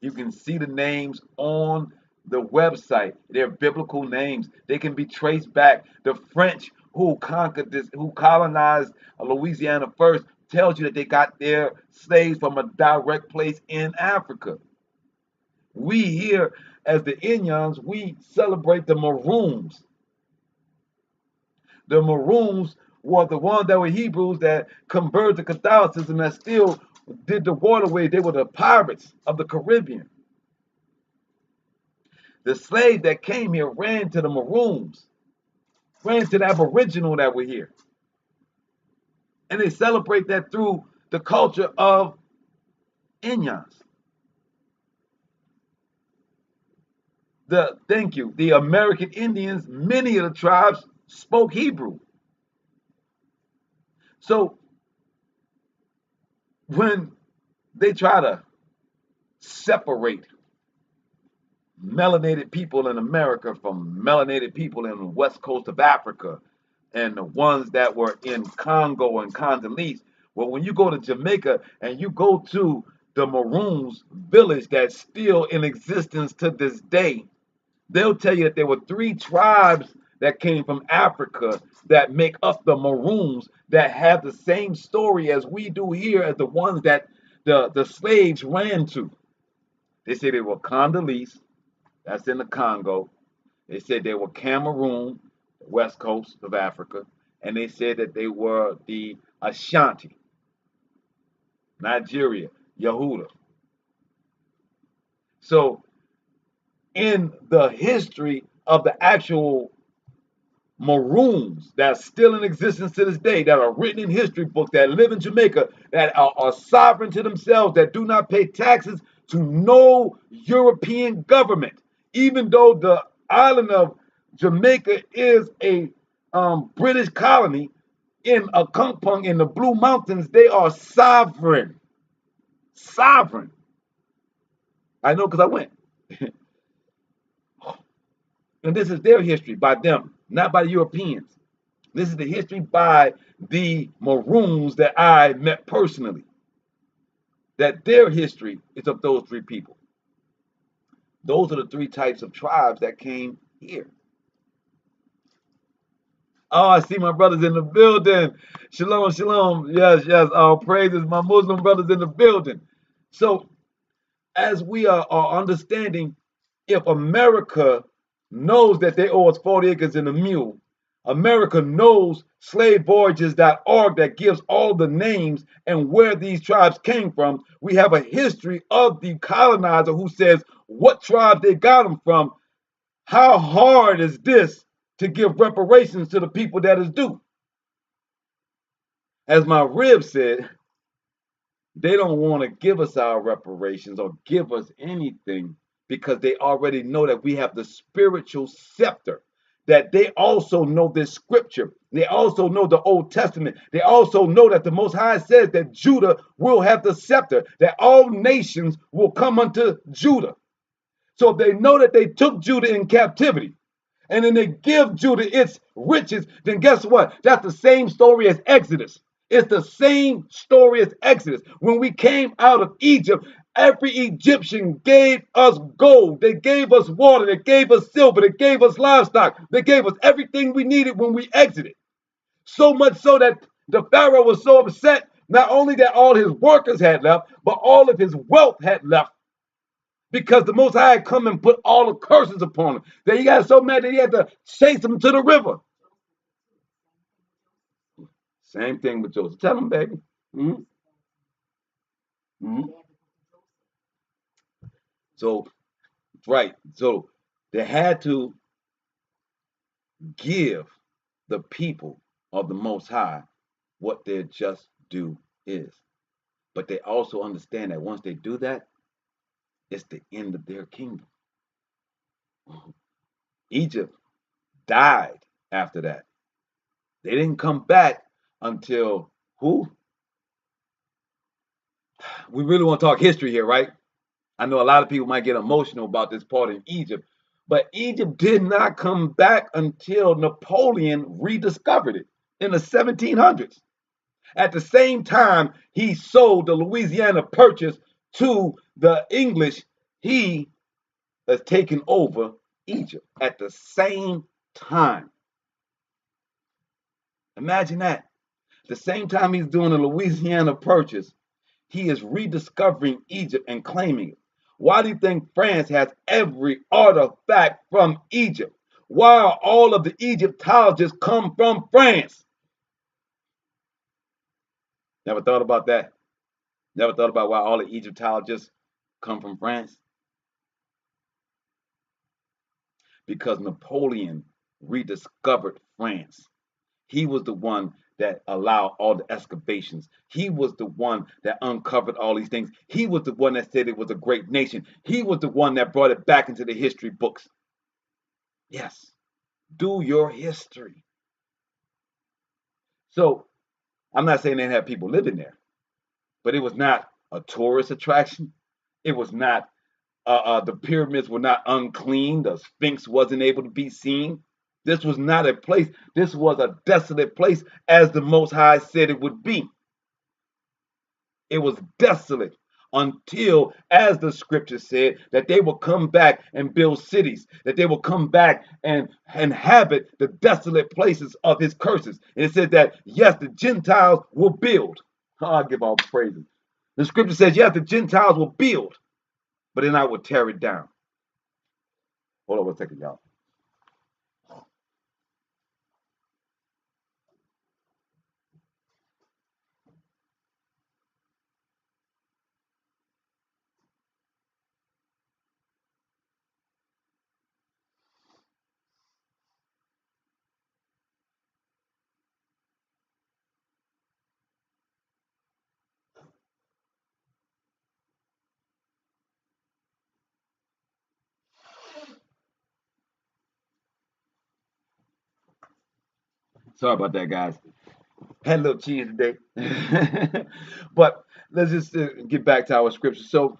you can see the names on the website. They're biblical names. They can be traced back. The French who conquered this, who colonized Louisiana first, tells you that they got their slaves from a direct place in Africa. We here, as the Inyans, we celebrate the Maroons. The Maroons were the ones that were Hebrews that converted to Catholicism that still did the waterways. They were the pirates of the Caribbean. The slaves that came here ran to the Maroons, ran to the Aboriginal that were here. And they celebrate that through the culture of Inyans. Thank you. The American Indians, many of the tribes spoke Hebrew. So when they try to separate melanated people in America from melanated people in the west coast of Africa and the ones that were in Congo and Congolese. Well, when you go to Jamaica and you go to the Maroons village that's still in existence to this day, they'll tell you that there were three tribes that came from Africa that make up the Maroons that have the same story as we do here as the ones that the slaves ran to. They say they were Congolese, that's in the Congo. They said they were Cameroon, west coast of Africa, and they said that they were the Ashanti, Nigeria, Yehuda. So in the history of the actual Maroons that's still in existence to this day, that are written in history books, that live in Jamaica, that are sovereign to themselves, that do not pay taxes to no European government, even though the island of Jamaica is a British colony in a Kumpung in the Blue Mountains. They are sovereign. Sovereign. I know because I went. And this is their history by them, not by the Europeans. This is the history by the Maroons that I met personally. That their history is of those three people. Those are the three types of tribes that came here. Oh, I see my brothers in the building. Shalom, shalom. Yes, yes. All praises. My Muslim brothers in the building. So, as we are understanding, if America knows that they owe us 40 acres and a mule, America knows slavevoyages.org that gives all the names and where these tribes came from. We have a history of the colonizer who says what tribe they got them from. How hard is this to give reparations to the people that is due? As my rib said, they don't want to give us our reparations or give us anything because they already know that we have the spiritual scepter, that they also know this scripture. They also know the Old Testament. They also know that the Most High says that Judah will have the scepter, that all nations will come unto Judah. So if they know that they took Judah in captivity, and then they give Judah its riches, then guess what? That's the same story as Exodus. It's the same story as Exodus. When we came out of Egypt, every Egyptian gave us gold. They gave us water. They gave us silver. They gave us livestock. They gave us everything we needed when we exited. So much so that the Pharaoh was so upset, not only that all his workers had left, but all of his wealth had left because the Most High had come and put all the curses upon him. That he got so mad that he had to chase him to the river. Same thing with Joseph. Tell him, baby. Mm-hmm. Mm-hmm. So, right. So they had to give the people of the Most High what their just due is. But they also understand that once they do that, it's the end of their kingdom. Egypt died after that. They didn't come back until who? We really want to talk history here, right? I know a lot of people might get emotional about this part in Egypt, but Egypt did not come back until Napoleon rediscovered it in the 1700s. At the same time he sold the Louisiana Purchase to the English, he has taken over Egypt at the same time. Imagine that. The same time he's doing the Louisiana Purchase, he is rediscovering Egypt and claiming it. Why do you think France has every artifact from Egypt? Why are all of the Egyptologists come from France? Never thought about that. Never thought about why all the Egyptologists come from France? Because Napoleon rediscovered France. He was the one that allowed all the excavations. He was the one that uncovered all these things. He was the one that said it was a great nation. He was the one that brought it back into the history books. Yes, do your history. So I'm not saying they didn't have people living there, but it was not a tourist attraction. It was not, the pyramids were not unclean. The Sphinx wasn't able to be seen. This was not a place. This was a desolate place, as the Most High said it would be. It was desolate until, as the scripture said, that they will come back and build cities, that they will come back and inhabit the desolate places of his curses. And it said that, yes, the Gentiles will build. Oh, I give all praises. The scripture says, yes, the Gentiles will build, but then I will tear it down. Hold on 1 second, y'all. Sorry about that, guys. Had a little cheese today. But let's just get back to our scripture. So,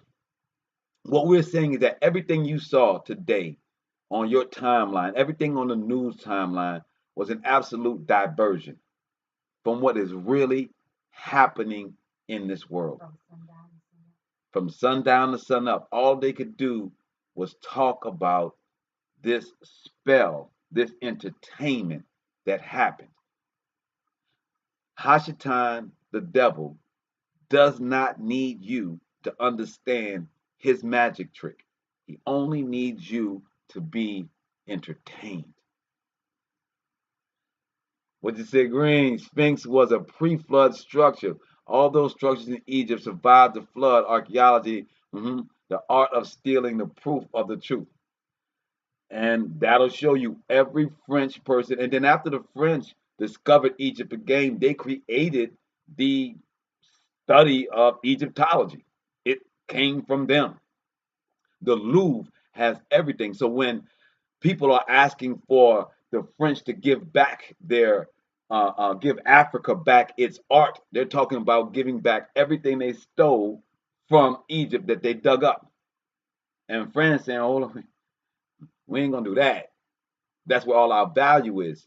what we're saying is that everything you saw today on your timeline, everything on the news timeline, was an absolute diversion from what is really happening in this world. From sundown to sun up, all they could do was talk about this spell, this entertainment that happened. Hashatan, the devil, does not need you to understand his magic trick. He only needs you to be entertained. What you say, Green? Sphinx was a pre-flood structure. All those structures in Egypt survived the flood. Archaeology, the art of stealing the proof of the truth. And that'll show you every French person. And then after the French discovered Egypt again, they created the study of Egyptology. It came from them. The Louvre has everything. So when people are asking for the French to give back give Africa back its art, they're talking about giving back everything they stole from Egypt that they dug up. And France saying, hold on, we ain't gonna do that. That's where all our value is.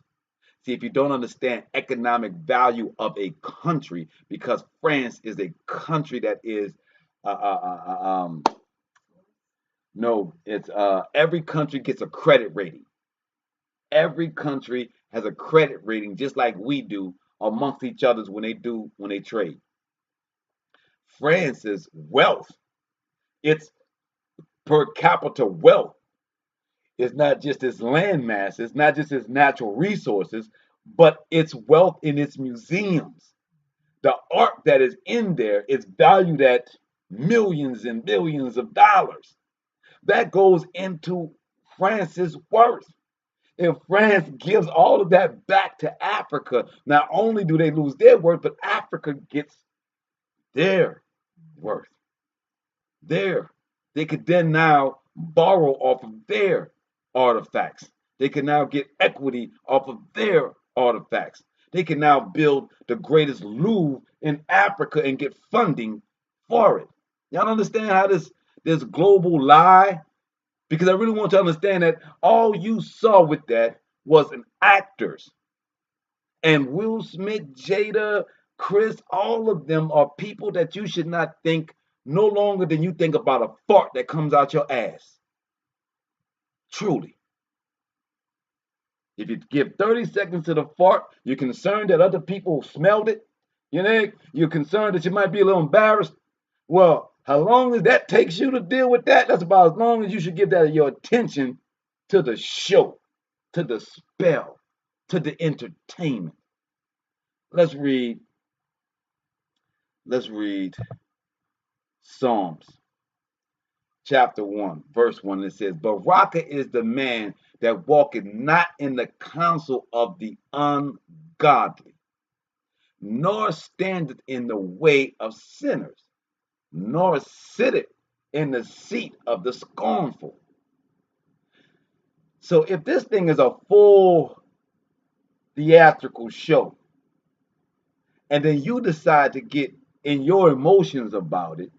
See, if you don't understand economic value of a country, because France is a country that is, uh, uh, uh, um, no, it's every country gets a credit rating. Every country has a credit rating, just like we do amongst each others when they trade. France's wealth, its per capita wealth, is not just its land mass, it's not just its natural resources, but its wealth in its museums. The art that is in there is valued at millions and billions of dollars. That goes into France's worth. If France gives all of that back to Africa, not only do they lose their worth, but Africa gets their worth. There. They could then now borrow off of their artifacts. They can now get equity off of their artifacts. They can now build the greatest Louvre in Africa and get funding for it. Y'all understand how this global lie? Because I really want you to understand that all you saw with that was an actors. And Will Smith, Jada, Chris, all of them are people that you should not think no longer than you think about a fart that comes out your ass. Truly. If you give 30 seconds to the fart, you're concerned that other people smelled it. You know, you're concerned that you might be a little embarrassed. Well, how long as that takes you to deal with that, that's about as long as you should give that your attention to the show, to the spell, to the entertainment. Let's read, let's read Psalms chapter 1, verse 1. It says, Baraka is the man that walketh not in the counsel of the ungodly, nor standeth in the way of sinners, nor sitteth in the seat of the scornful. So if this thing is a full theatrical show, and then you decide to get in your emotions about it,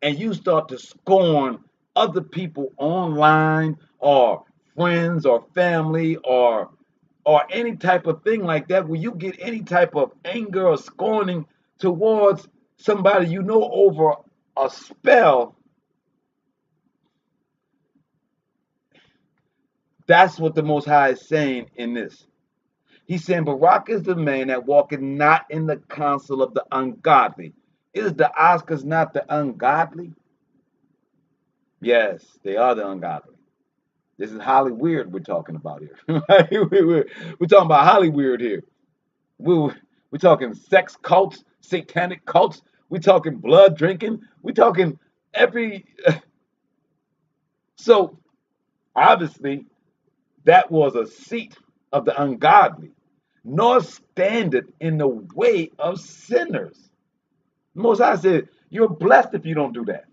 and you start to scorn other people online or friends or family or any type of thing like that, where you get any type of anger or scorning towards somebody you know over a spell, that's what the Most High is saying in this. He's saying, Barak is the man that walketh not in the counsel of the ungodly. Is the Oscars not the ungodly? Yes, they are the ungodly. This is Hollywood we're talking about here. we're talking about Hollywood here. We're talking sex cults, satanic cults. We're talking blood drinking. We're talking every. So, obviously, that was a seat of the ungodly, nor standeth in the way of sinners. Most High said, you're blessed if you don't do that.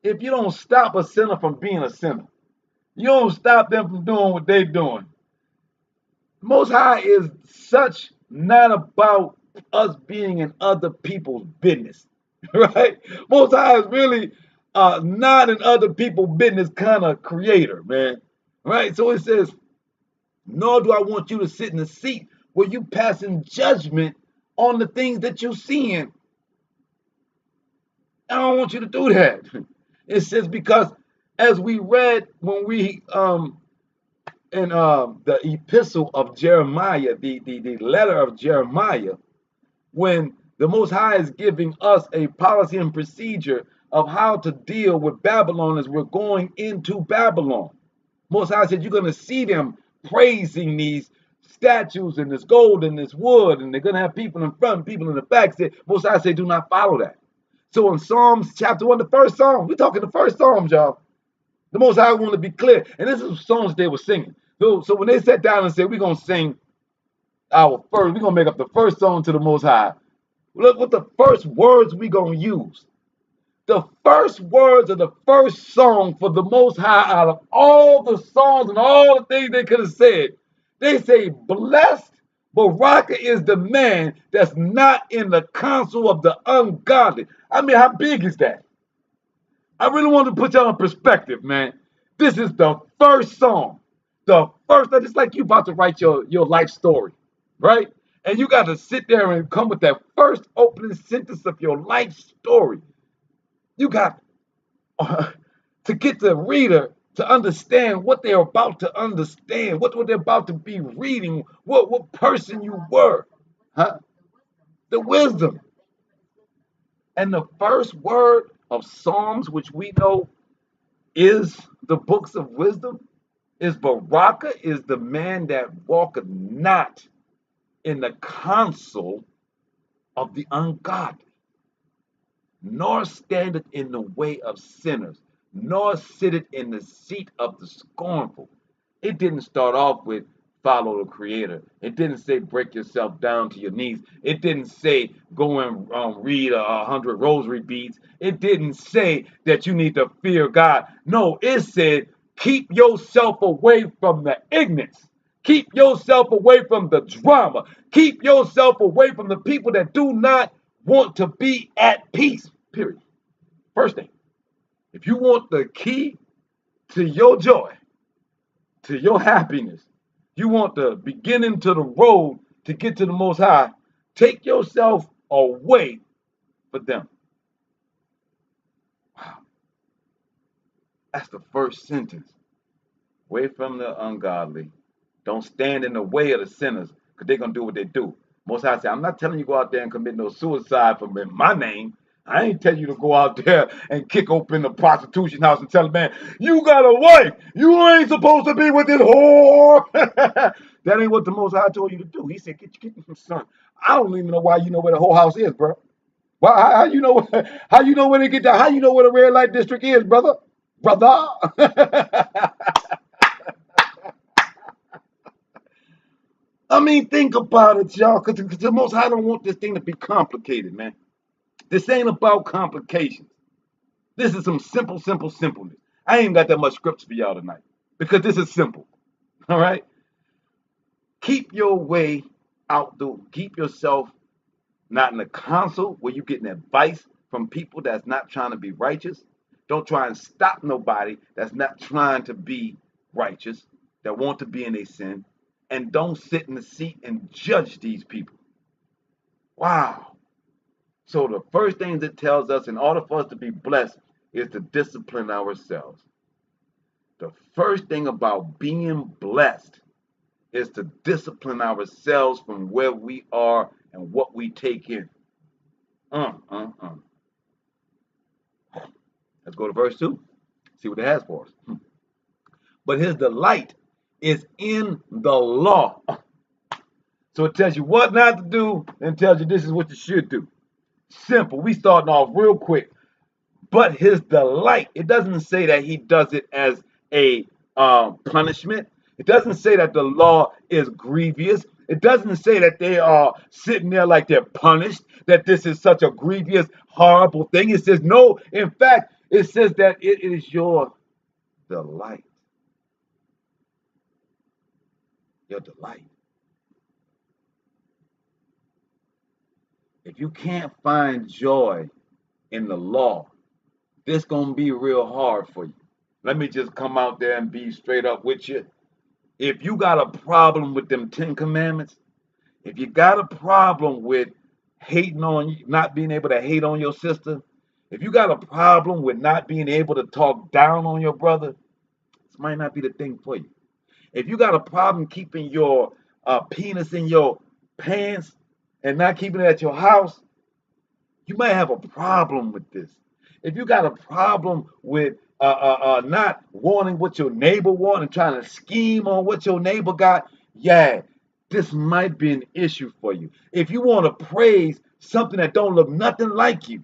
If you don't stop a sinner from being a sinner, you don't stop them from doing what they're doing. Most High is such not about us being in other people's business, right? Most High is really not in other people's business kind of creator, man, right? So it says, nor do I want you to sit in the seat where you passing judgment on the things that you're seeing. I don't want you to do that. It says, because as we read when we in the epistle of Jeremiah, the letter of Jeremiah, when the Most High is giving us a policy and procedure of how to deal with Babylon as we're going into Babylon. Most High said, you're going to see them praising these statues and this gold and this wood, and they're going to have people in front and people in the back. Said, Most High said, do not follow that. So in Psalms chapter 1, the first Psalm, we're talking the first Psalms, y'all. The Most High want to be clear. And this is songs they were singing. So when they sat down and said, we're going to sing our first, we're going to make up the first song to the Most High. Look what the first words we're going to use. The first words of the first song for the Most High out of all the songs and all the things they could have said. They say, blessed Baraka is the man that's not in the counsel of the ungodly. I mean, how big is that? I really want to put y'all in perspective, man. This is the first song. The first, it's like you about to write your life story, right? And you got to sit there and come with that first opening sentence of your life story. You got to get the reader to understand what they're about to understand, what they're about to be reading, what person you were. Huh? The wisdom. And the first word of Psalms, which we know is the books of wisdom, is Baraka is the man that walketh not in the counsel of the ungodly, nor standeth in the way of sinners, nor sitteth in the seat of the scornful. It didn't start off with follow the Creator. It didn't say break yourself down to your knees. It didn't say go and read 100 rosary beads. It didn't say that you need to fear God. No, it said keep yourself away from the ignorance. Keep yourself away from the drama. Keep yourself away from the people that do not want to be at peace. Period. First thing, if you want the key to your joy, to your happiness, you want the beginning to the road to get to the Most High, Take yourself away from them. Wow, that's the first sentence. Away from the ungodly. Don't stand in the way of the sinners, because they're going to do what they do. Most High say, I'm not telling you go out there and commit no suicide for my name. I ain't telling you to go out there and kick open the prostitution house and tell a man, you got a wife. You ain't supposed to be with this whore. That ain't what the Most High told you to do. He said, get you some son. I don't even know why you know where the whole house is, bro. Why, how you know how you know where they get down? How you know where the red light district is, brother? Brother. I mean, think about it, y'all, because the Most High don't want this thing to be complicated, man. This ain't about complications. This is some simpleness. I ain't got that much scripts for y'all tonight because this is simple. All right? Keep your way out the, keep yourself not in a council where you're getting advice from people that's not trying to be righteous. Don't try and stop nobody that's not trying to be righteous, that want to be in a sin. And don't sit in the seat and judge these people. Wow. So the first thing that tells us in order for us to be blessed is to discipline ourselves. The first thing about being blessed is to discipline ourselves from where we are and what we take in. Uh, uh, uh. Let's go to verse 2. See what it has for us. But his delight is in the law. So it tells you what not to do and tells you this is what you should do. Simple. We starting off real quick. But his delight, it doesn't say that he does it as a punishment. It doesn't say that the law is grievous. It doesn't say that they are sitting there like they're punished, that this is such a grievous, horrible thing. It says, no, in fact, it says that it is your delight. Your delight. If you can't find joy in the law, this gonna be real hard for you. Let me just come out there and be straight up with you. If you got a problem with them 10 commandments, if you got a problem with hating on you, not being able to hate on your sister, if you got a problem with not being able to talk down on your brother, this might not be the thing for you. If you got a problem keeping your penis in your pants and not keeping it at your house, you might have a problem with this. If you got a problem with not wanting what your neighbor wants and trying to scheme on what your neighbor got, yeah, this might be an issue for you. If you want to praise something that don't look nothing like you,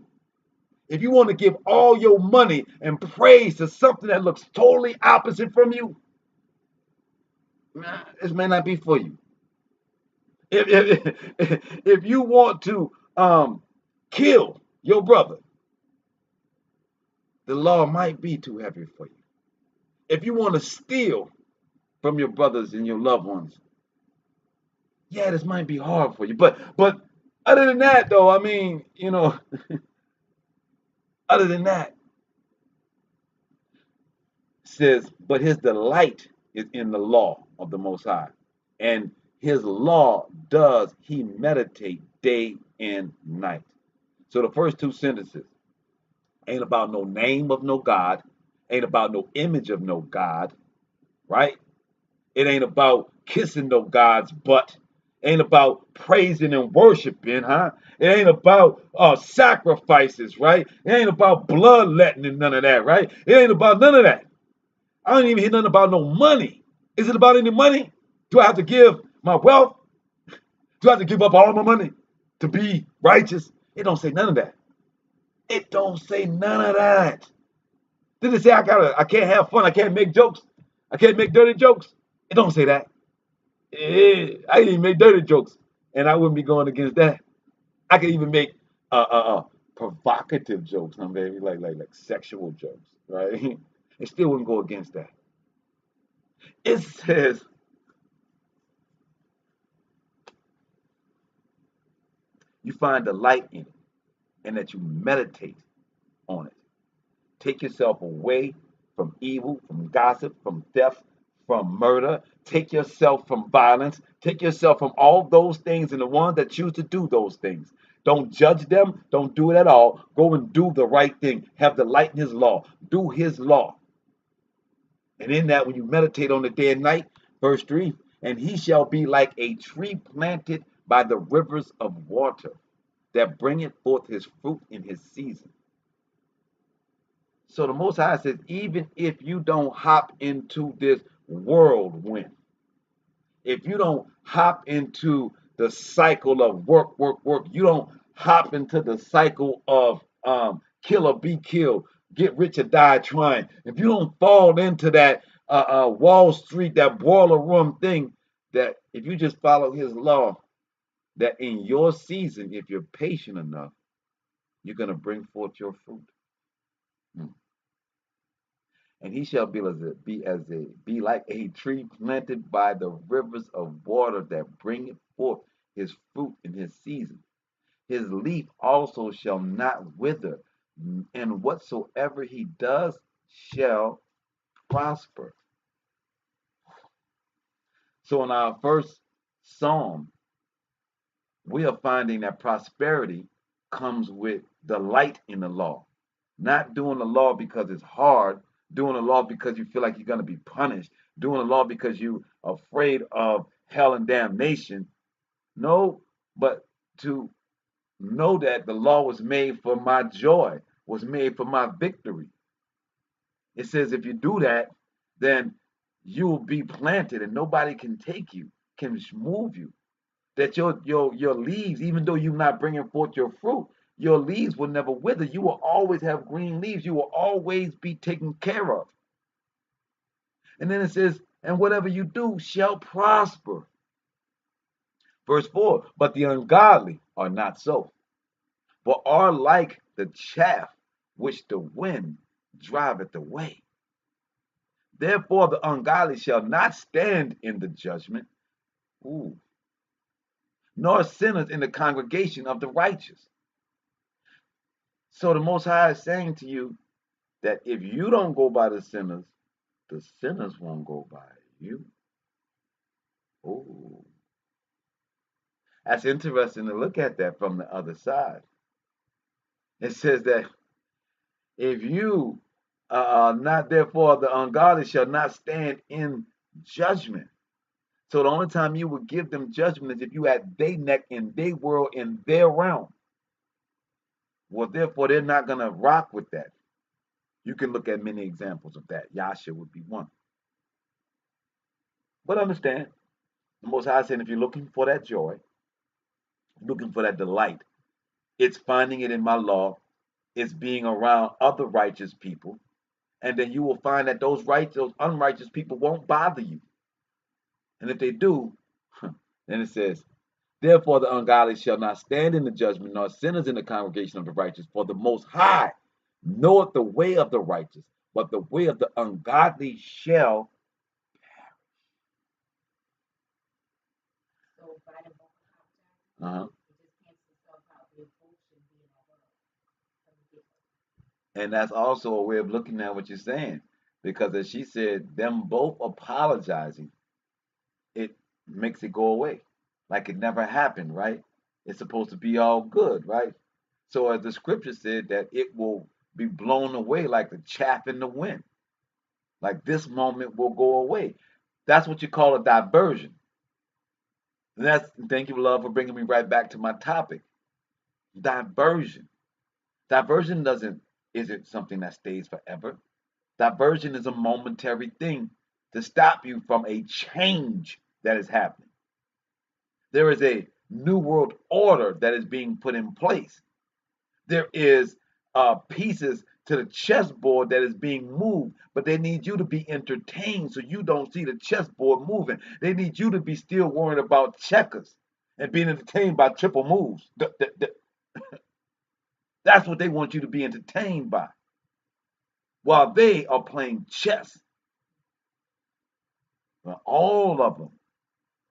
if you want to give all your money and praise to something that looks totally opposite from you, this may not be for you. If you want to kill your brother, the law might be too heavy for you. If you want to steal from your brothers and your loved ones, yeah, this might be hard for you. But other than that, though, I mean, other than that, it says, but his delight is in the law of the Most High, and his law does he meditate day and night. So the first two sentences ain't about no name of no God, ain't about no image of no God, right? It ain't about kissing no God's butt. It ain't about praising and worshiping, huh? It ain't about sacrifices, right? It ain't about bloodletting and none of that, right? It ain't about none of that. I don't even hear nothing about no money. Is it about any money? Do I have to give my wealth? Do I have to give up all my money to be righteous? It don't say none of that. It don't say none of that. Did it say I can't have fun, I can't make jokes, I can't make dirty jokes? It don't say that. I didn't even make dirty jokes, and I wouldn't be going against that. I could even make provocative jokes, baby, like sexual jokes, right? It still wouldn't go against that. It says you find delight in it, and that you meditate on it. Take yourself away from evil, from gossip, from theft, from murder. Take yourself from violence. Take yourself from all those things and the ones that choose to do those things. Don't judge them. Don't do it at all. Go and do the right thing. Have the light in his law. Do his law. And in that, when you meditate on the day and night, verse 3, and he shall be like a tree planted by the rivers of water that bringeth forth his fruit in his season. So the Most High says, even if you don't hop into this whirlwind, if you don't hop into the cycle of work, work, work, you don't hop into the cycle of kill or be killed, get rich or die trying. If you don't fall into that Wall Street, that boiler room thing, that if you just follow his law, that in your season, if you're patient enough, you're going to bring forth your fruit. Hmm. And he shall be like a tree planted by the rivers of water that bringeth forth his fruit in his season. His leaf also shall not wither, and whatsoever he does shall prosper. So in our first psalm, we are finding that prosperity comes with delight in the law. Not doing the law because it's hard, doing the law because you feel like you're going to be punished, doing the law because you're afraid of hell and damnation. No, but to know that the law was made for my joy, was made for my victory. It says if you do that, then you will be planted and nobody can take you, can move you. That your leaves, even though you're not bringing forth your fruit, your leaves will never wither. You will always have green leaves. You will always be taken care of. And then it says, and whatever you do shall prosper. Verse 4, but the ungodly are not so, but are like the chaff which the wind driveth away. Therefore the ungodly shall not stand in the judgment, ooh, nor sinners in the congregation of the righteous. So the Most High is saying to you that if you don't go by the sinners won't go by you. Oh, that's interesting to look at that from the other side. It says that if you are not, therefore the ungodly shall not stand in judgment. So the only time you would give them judgment is if you had their neck in their world, in their realm. Well, therefore, they're not going to rock with that. You can look at many examples of that. Yasha would be one. But understand, the Most High said, if you're looking for that joy, looking for that delight, it's finding it in my law, it's being around other righteous people, and then you will find that those unrighteous people won't bother you. And if they do, then it says, therefore the ungodly shall not stand in the judgment, nor sinners in the congregation of the righteous, for the Most High knoweth the way of the righteous, but the way of the ungodly shall. Uh-huh. And that's also a way of looking at what you're saying. Because as she said, them both apologizing, it makes it go away. Like it never happened, right? It's supposed to be all good, right? So as the scripture said, that it will be blown away like the chaff in the wind. Like this moment will go away. That's what you call a diversion. And thank you, love, for bringing me right back to my topic. Diversion. Diversion isn't something that stays forever. Diversion is a momentary thing to stop you from a change that is happening. There is a new world order that is being put in place. There is pieces to the chessboard that is being moved, but they need you to be entertained so you don't see the chessboard moving. They need you to be still worrying about checkers and being entertained by triple moves. That's what they want you to be entertained by while they are playing chess. Well, all of them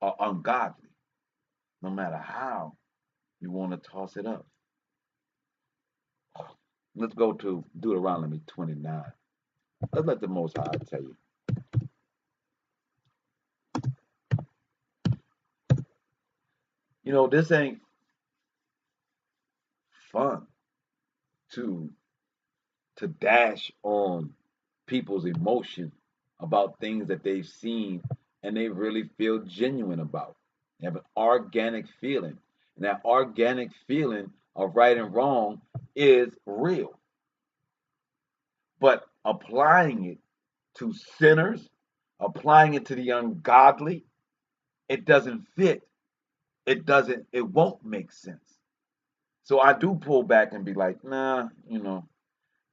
are ungodly, no matter how you want to toss it up. Let's go to Deuteronomy 29. Let's let the Most High tell you. This ain't fun to dash on people's emotion about things that they've seen and they really feel genuine about. They have an organic feeling. And that organic feeling of right and wrong is real. But applying it to sinners, applying it to the ungodly, it doesn't fit. It won't make sense. So I do pull back and be like, nah,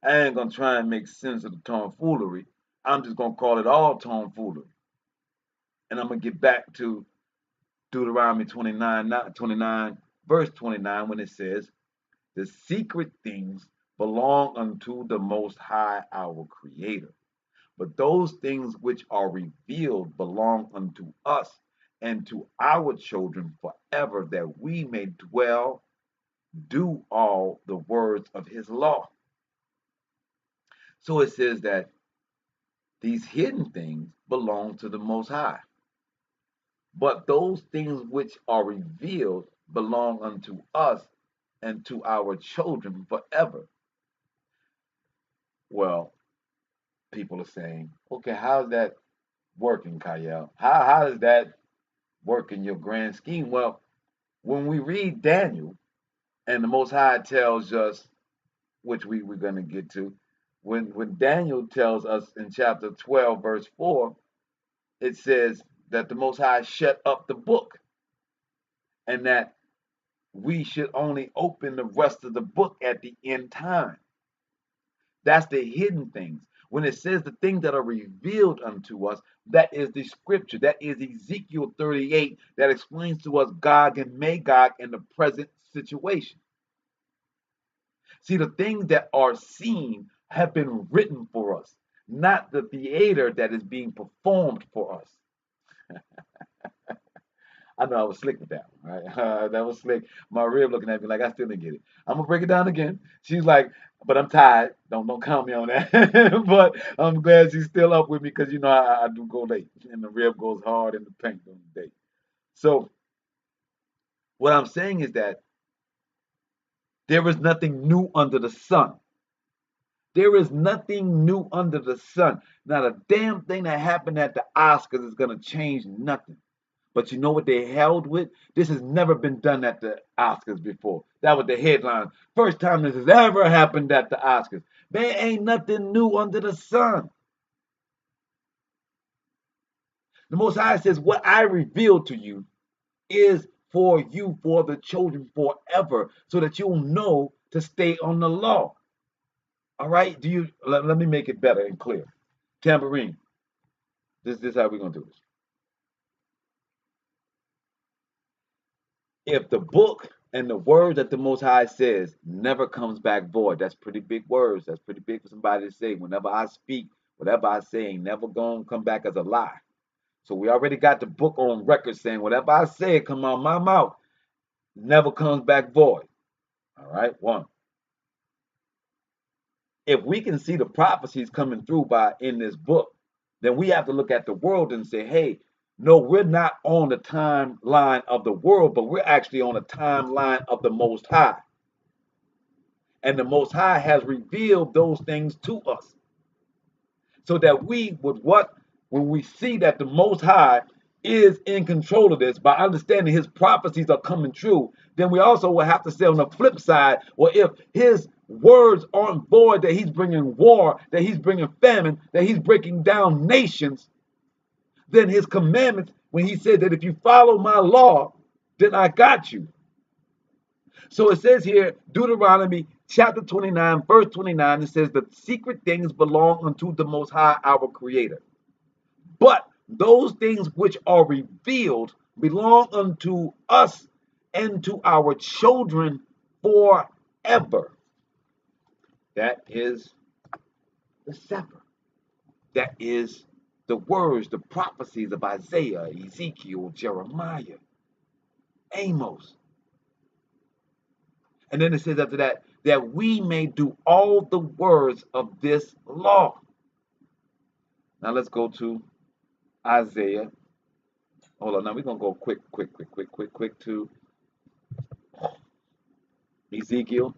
I ain't gonna try and make sense of the tomfoolery. I'm just gonna call it all tomfoolery. And I'm gonna get back to Deuteronomy 29, not 29, verse 29, when it says, the secret things belong unto the Most High, our Creator. But those things which are revealed belong unto us and to our children forever, that we may do all the words of his law. So it says that these hidden things belong to the Most High. But those things which are revealed belong unto us and to our children forever. Well, people are saying, okay, how's that working, Kyle? How does that work in your grand scheme? Well, when we read Daniel, and the Most High tells us, which we're going to get to, when Daniel tells us in chapter 12, verse 4, it says that the Most High shut up the book and that we should only open the rest of the book at the end time. That's the hidden things. When it says the things that are revealed unto us, that is the scripture. That is Ezekiel 38 that explains to us Gog and Magog in the present situation. See, the things that are seen have been written for us, not the theater that is being performed for us. I know I was slick with that one, right? That was slick. My rib looking at me like I still didn't get it. I'm gonna break it down again. She's like, but I'm tired. Don't count me on that. But I'm glad she's still up with me because I do go late, and the rib goes hard in the paint on the day. So what I'm saying is that there is nothing new under the sun. There is nothing new under the sun. Not a damn thing that happened at the Oscars is gonna change nothing. But you know what they held with? This has never been done at the Oscars before. That was the headline. First time this has ever happened at the Oscars. There ain't nothing new under the sun. The Most High says, what I revealed to you is for you, for the children forever, so that you'll know to stay on the law. All right? Let me make it better and clear. Tambourine. This is how we're gonna do this. If the book and the word that the Most High says never comes back void, that's pretty big words. That's pretty big for somebody to say. Whenever I speak, whatever I say ain't never gonna come back as a lie. So we already got the book on record saying whatever I say come out my mouth never comes back void. All right, one. If we can see the prophecies coming through in this book, then we have to look at the world and say, hey, no, we're not on the timeline of the world, but we're actually on the timeline of the Most High. And the Most High has revealed those things to us. So that we would when we see that the Most High is in control of this, by understanding his prophecies are coming true, then we also will have to say on the flip side, well, if his words aren't void, that he's bringing war, that he's bringing famine, that he's breaking down nations, then his commandments, when he said that if you follow my law, then I got you. So it says here, Deuteronomy chapter 29, verse 29, it says, the secret things belong unto the Most High, our Creator. But those things which are revealed belong unto us and to our children forever. That is the Sefer. That is the words, the prophecies of Isaiah, Ezekiel, Jeremiah, Amos. And then it says after that, that we may do all the words of this law. Now let's go to Isaiah. Hold on, now we're going to go quick to Ezekiel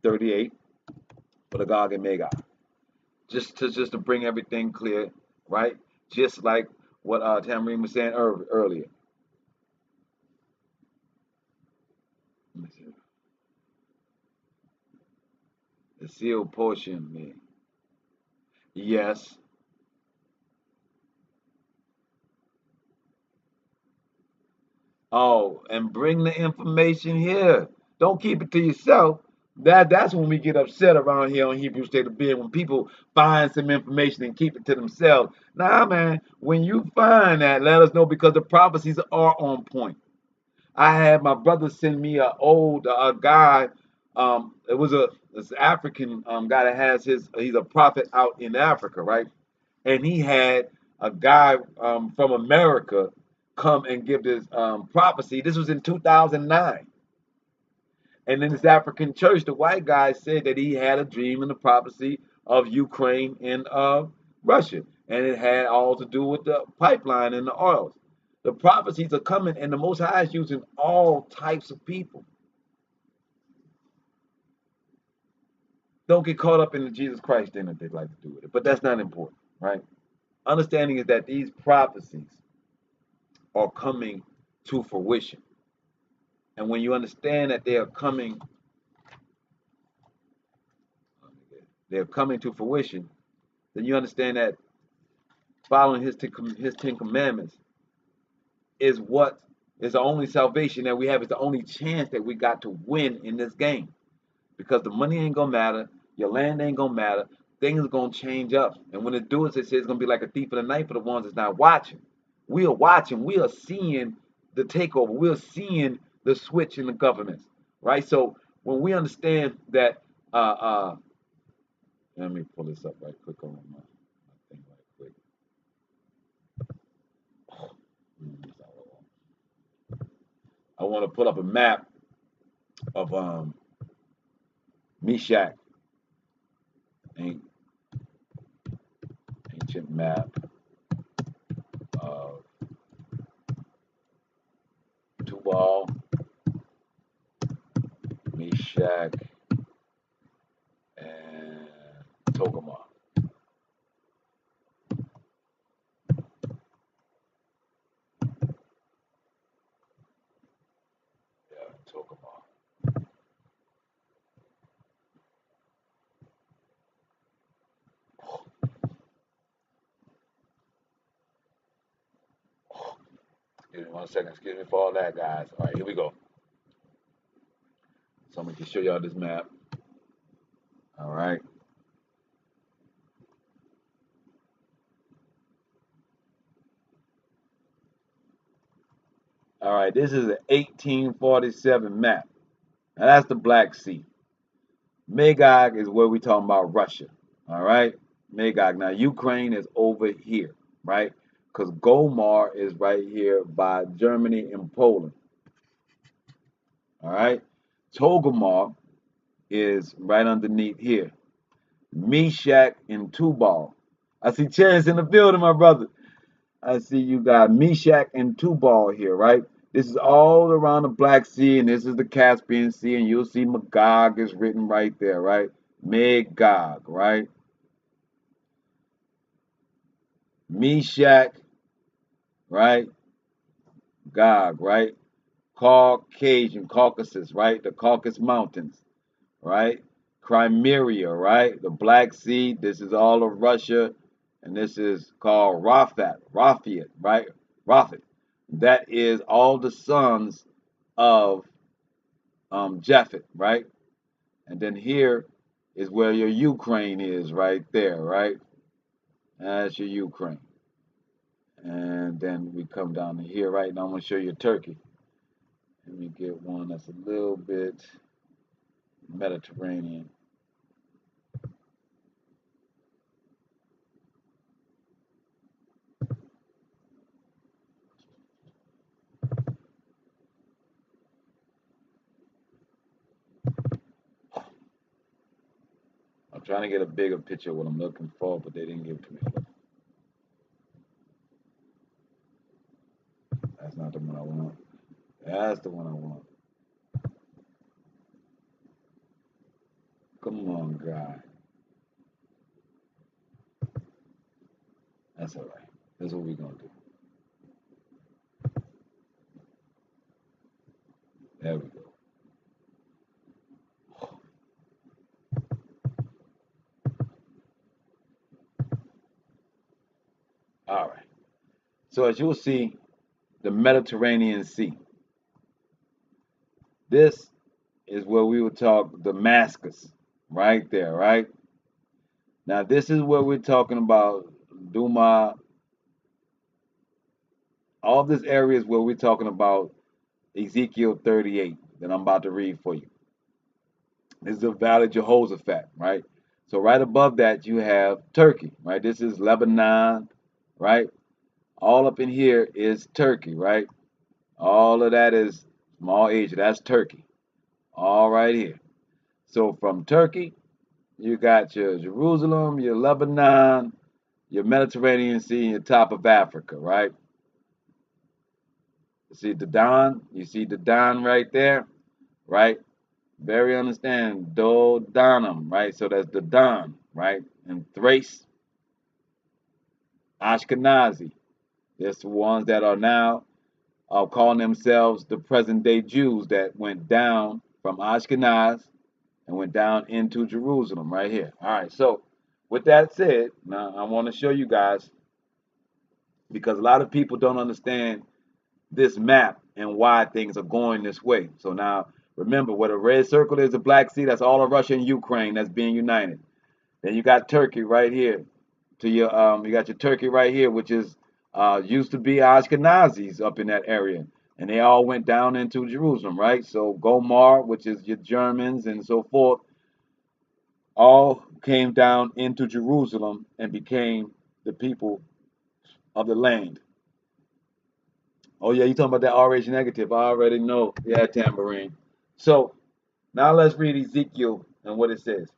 38 for the Gog and Magog. Just to bring everything clear, right? Just like what Tamreen was saying earlier. The sealed portion, man. Yes. Oh, and bring the information here. Don't keep it to yourself. That's when we get upset around here on Hebrew State of Being, when people find some information and keep it to themselves. Nah, man, when you find that, let us know, because the prophecies are on point. I had my brother send me a old guy. It was this African guy that has he's a prophet out in Africa, right? And he had a guy from America come and give this prophecy. This was in 2009. And in this African church, the white guy said that he had a dream and a prophecy of Ukraine and Russia. And it had all to do with the pipeline and the oils. The prophecies are coming, and the Most High is using all types of people. Don't get caught up in the Jesus Christ thing that they like to do with it. But that's not important, right? Understanding is that these prophecies are coming to fruition. And when you understand that they're coming to fruition, then you understand that following his 10 commandments is what is the only salvation that we have. It's the only chance that we got to win in this game. Because the money ain't gonna matter, your land ain't gonna matter, things are gonna change up. And when it does, it says it's gonna be like a thief in the night for the ones that's not watching. We are watching, we are seeing the takeover, we're seeing the switch in the governments, right? So when we understand that, let me pull this up right quick on my thing right quick. I want to put up a map of Meshach, ancient map of Tubal, Meshach, and Togarmah. Yeah, Togarmah. Give me 1 second. Excuse me for all that, guys. All right, here we go. So I'm going to show y'all this map. All right. All right, this is an 1847 map. Now that's the Black Sea. Magog is where we talking about Russia. All right, Magog. Now Ukraine is over here, right? Because Gomar is right here by Germany and Poland. All right, Togarmah is right underneath here. Meshach and Tubal. I see Chance in the building, my brother. I see you got Meshach and Tubal here, right? This is all around the Black Sea, and this is the Caspian Sea, and you'll see Magog is written right there, right? Magog, right? Meshach, right? Gog, right? Caucasian, Caucasus, right? The Caucasus Mountains, right? Crimea, right? The Black Sea. This is all of Russia, and this is called Raphat, right? Raphat. That is all the sons of Japhet, right? And then here is where your Ukraine is, right there, right? That's your Ukraine. And then we come down to here, right? Now I'm going to show you Turkey. Let me get one that's a little bit Mediterranean. I'm trying to get a bigger picture of what I'm looking for, but they didn't give it to me. That's not the one I want. That's the one I want. Come on, God. That's all right. That's what we're gonna do. There we go. All right. So as you'll see, the Mediterranean Sea. This is where we would talk Damascus, right there, right? Now this is where we're talking about Duma. All this area is where we're talking about Ezekiel 38 that I'm about to read for you. This is the Valley of Jehoshaphat, right? So right above that you have Turkey, right? This is Lebanon, right? All up in here is Turkey, right? All of that is small Asia. That's Turkey. All right here. So from Turkey, you got your Jerusalem, your Lebanon, your Mediterranean Sea, and your top of Africa, right? You see the Don? You see the Don right there, right? Very understand. Dodonum, right? So that's the Don, right? And Thrace, Ashkenazi. There's the ones that are now calling themselves the present day Jews that went down from Ashkenaz and went down into Jerusalem right here. All right, so with that said, now I want to show you guys because a lot of people don't understand this map and why things are going this way. So now remember, where the red circle is the Black Sea, that's all of Russia and Ukraine that's being united. Then you got Turkey right here. To your you got your Turkey right here, which is used to be Ashkenazis up in that area, and they all went down into Jerusalem, right? So Gomar, which is your Germans and so forth, all came down into Jerusalem and became the people of the land. Oh yeah, you talking about that RH negative? I already know. Yeah, tambourine. So now let's read Ezekiel and what it says.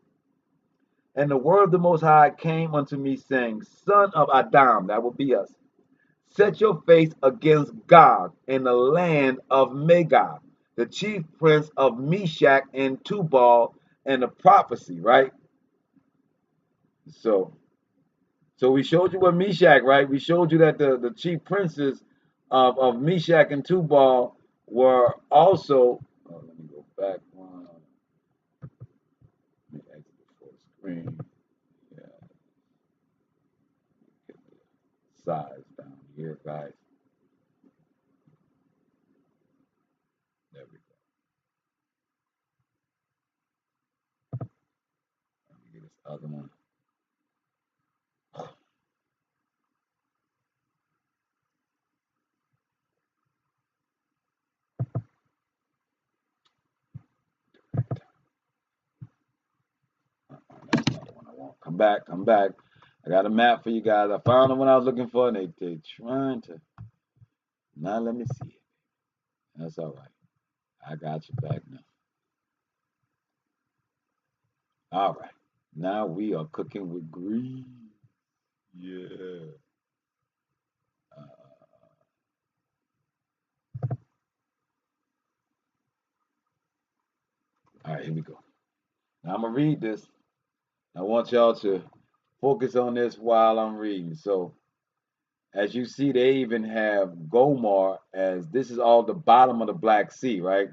And the word of the Most High came unto me, saying, Son of Adam, that will be us, set your face against Gog in the land of Magog, the chief prince of Meshach and Tubal, and the prophecy, right? So we showed you what Meshach, right? We showed you that the chief princes of Meshach and Tubal were also. Oh, let me go back one. Let me exit the full screen. Yeah, get the size down here, guys. There we go. Let me get this other one. That's not the one I want. Come back, come back. I got a map for you guys. I found the one I was looking for, and they trying to not let me see it. That's all right. I got you back now. All right. Now we are cooking with grease. Yeah. Uh, all right, here we go. Now I'm gonna read this. I want y'all to focus on this while I'm reading. So as you see, they even have Gomar as this is all the bottom of the Black Sea, right?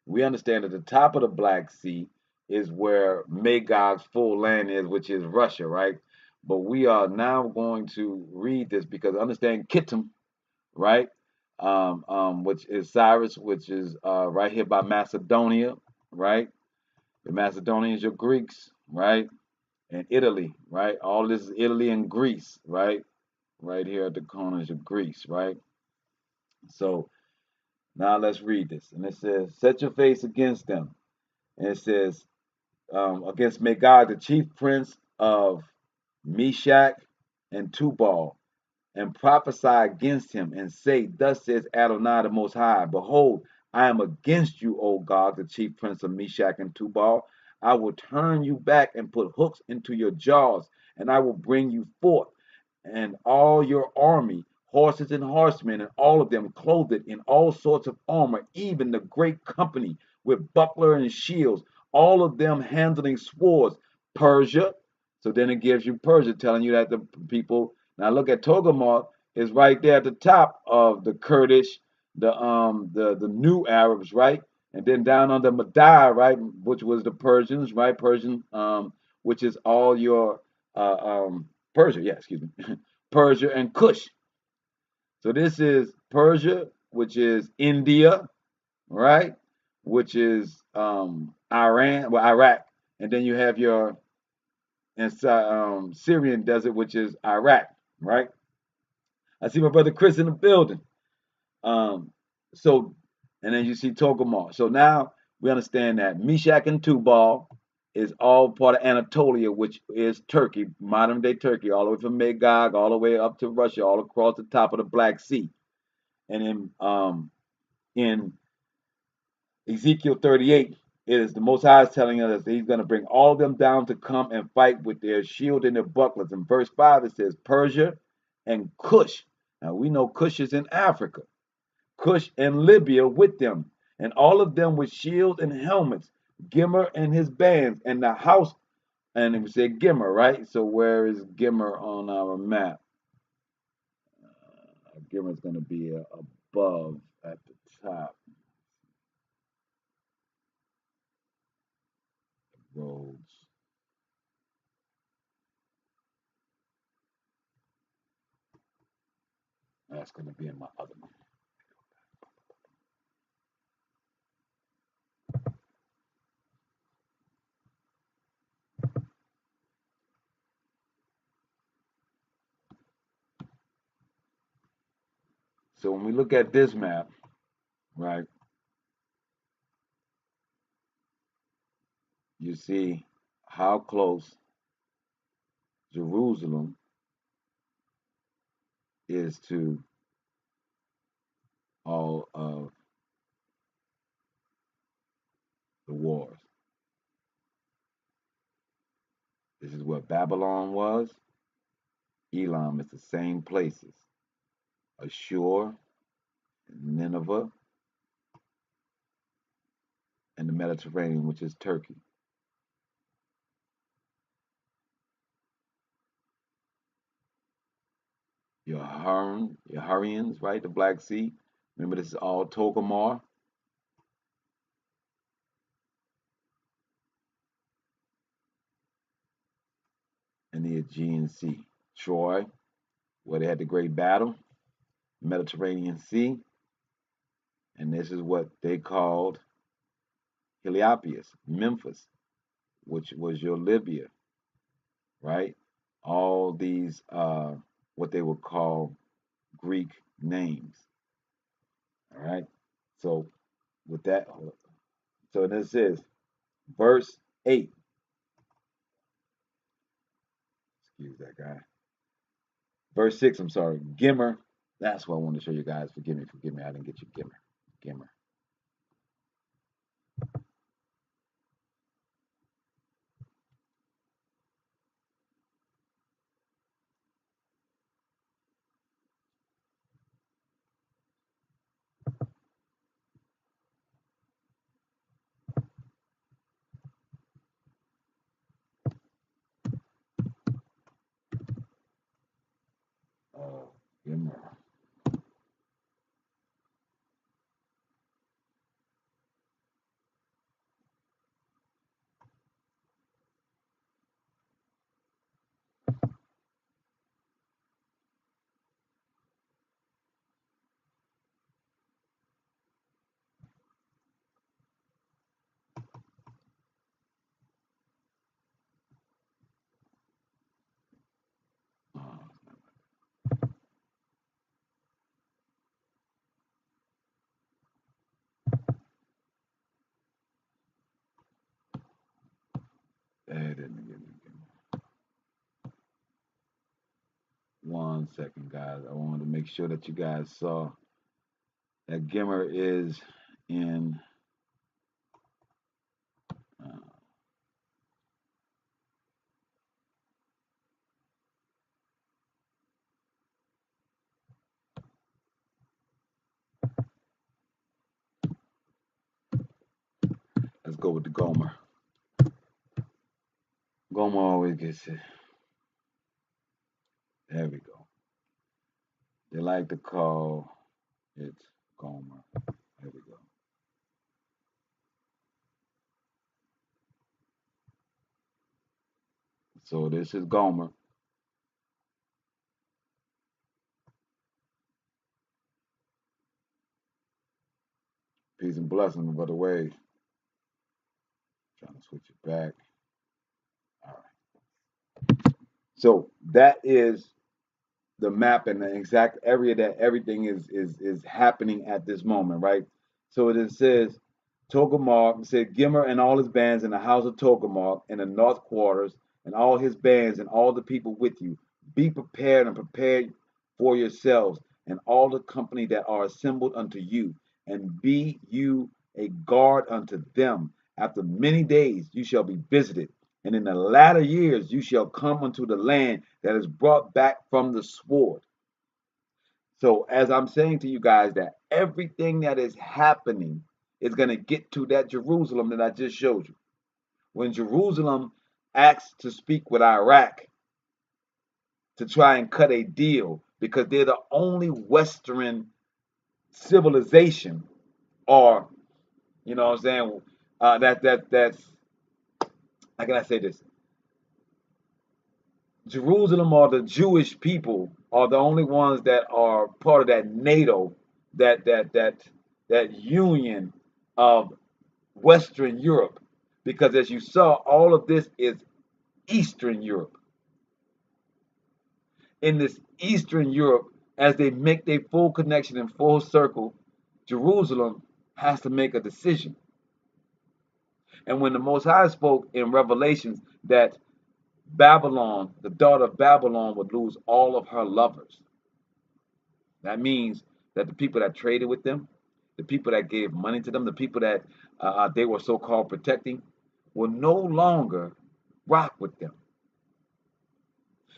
We understand that the top of the Black Sea is where Magog's full land is, which is Russia, right? But we are now going to read this because understand Kittim, right? Which is Cyrus, which is right here by Macedonia, right? The Macedonians are Greeks, right? And Italy, right? All this is Italy and Greece, right? Right here at the corners of Greece, right? So now let's read this. And it says, Set your face against them. And it says, against Magog, the chief prince of Meshach and Tubal, and prophesy against him, and say, Thus says Adonai the Most High, Behold, I am against you, O Gog, the chief prince of Meshach and Tubal. I will turn you back and put hooks into your jaws, and I will bring you forth and all your army, horses and horsemen, and all of them clothed in all sorts of armor, even the great company with buckler and shields. all of them handling swords. Persia, so then it gives you Persia, telling you that the people. Now look at Togarmah is right there at the top of the Kurdish, the new Arabs, right? And then down under Madai, right, which was the Persians, right? Persian, which is all your Persia, yeah, excuse me, Persia and Kush. So this is Persia, which is India, right? Which is Iran, well, Iraq, and then you have your Syrian desert, which is Iraq, right? I see my brother Chris in the building. Um, so, and then you see Togarmah. So now we understand that Meshach and Tubal is all part of Anatolia, which is Turkey, modern day Turkey, all the way from Magog, all the way up to Russia, all across the top of the Black Sea. And in Ezekiel 38, it is the Most High is telling us that He's going to bring all of them down to come and fight with their shield and their bucklers. In verse 5, it says Persia and Cush. Now we know Cush is in Africa. Cush and Libya with them, and all of them with shields and helmets. Gimmer and his bands, and the house. And it said Gimmer, right? So where is Gimmer on our map? Gimmer is going to be above at the top. Roads. That's going to be in my other one. So when we look at this map, right, you see how close Jerusalem is to all of the wars. This is what Babylon was. Elam is the same places. Ashur, Nineveh, and the Mediterranean, which is Turkey. Your Hurrians, right? The Black Sea. Remember, this is all Togarmah. And the Aegean Sea. Troy, where they had the great battle. Mediterranean Sea. And this is what they called Heliopolis, Memphis, which was your Libya, right? All these, what they would call Greek names, all right? So with that, so this is verse 8. Excuse that guy. Verse 6, I'm sorry. Gimmer. That's what I wanted to show you guys. Forgive me. I didn't get you Gimmer. Gimmer. Gimmer. They didn't give me Gimmer. 1 second, guys. I wanted to make sure that you guys saw that Gimmer is in. Uh, let's go with the Gomer. Gomer always gets it. There we go. They like to call it Gomer. There we go. So this is Gomer. Peace and blessings, by the way. Trying to switch it back. All right. So that is the map and the exact area that everything is happening at this moment, right? So it says Togarmah, it said Gimmer and all his bands in the house of Togarmah in the north quarters, and all his bands and all the people with you. Be prepared and prepared for yourselves and all the company that are assembled unto you, and be you a guard unto them. After many days you shall be visited, and in the latter years you shall come unto the land that is brought back from the sword. So, as I'm saying to you guys, that everything that is happening is going to get to that Jerusalem that I just showed you. When Jerusalem asked to speak with Iraq to try and cut a deal because they're the only Western civilization, or you know what I'm saying, that's how can I say this? Jerusalem or the Jewish people are the only ones that are part of that NATO, that union of Western Europe, because as you saw, all of this is Eastern Europe. In this Eastern Europe, as they make their full connection in full circle, Jerusalem has to make a decision. And when the Most High spoke in Revelations that Babylon, the daughter of Babylon, would lose all of her lovers, that means that the people that traded with them, the people that gave money to them, the people that they were so-called protecting, will no longer rock with them.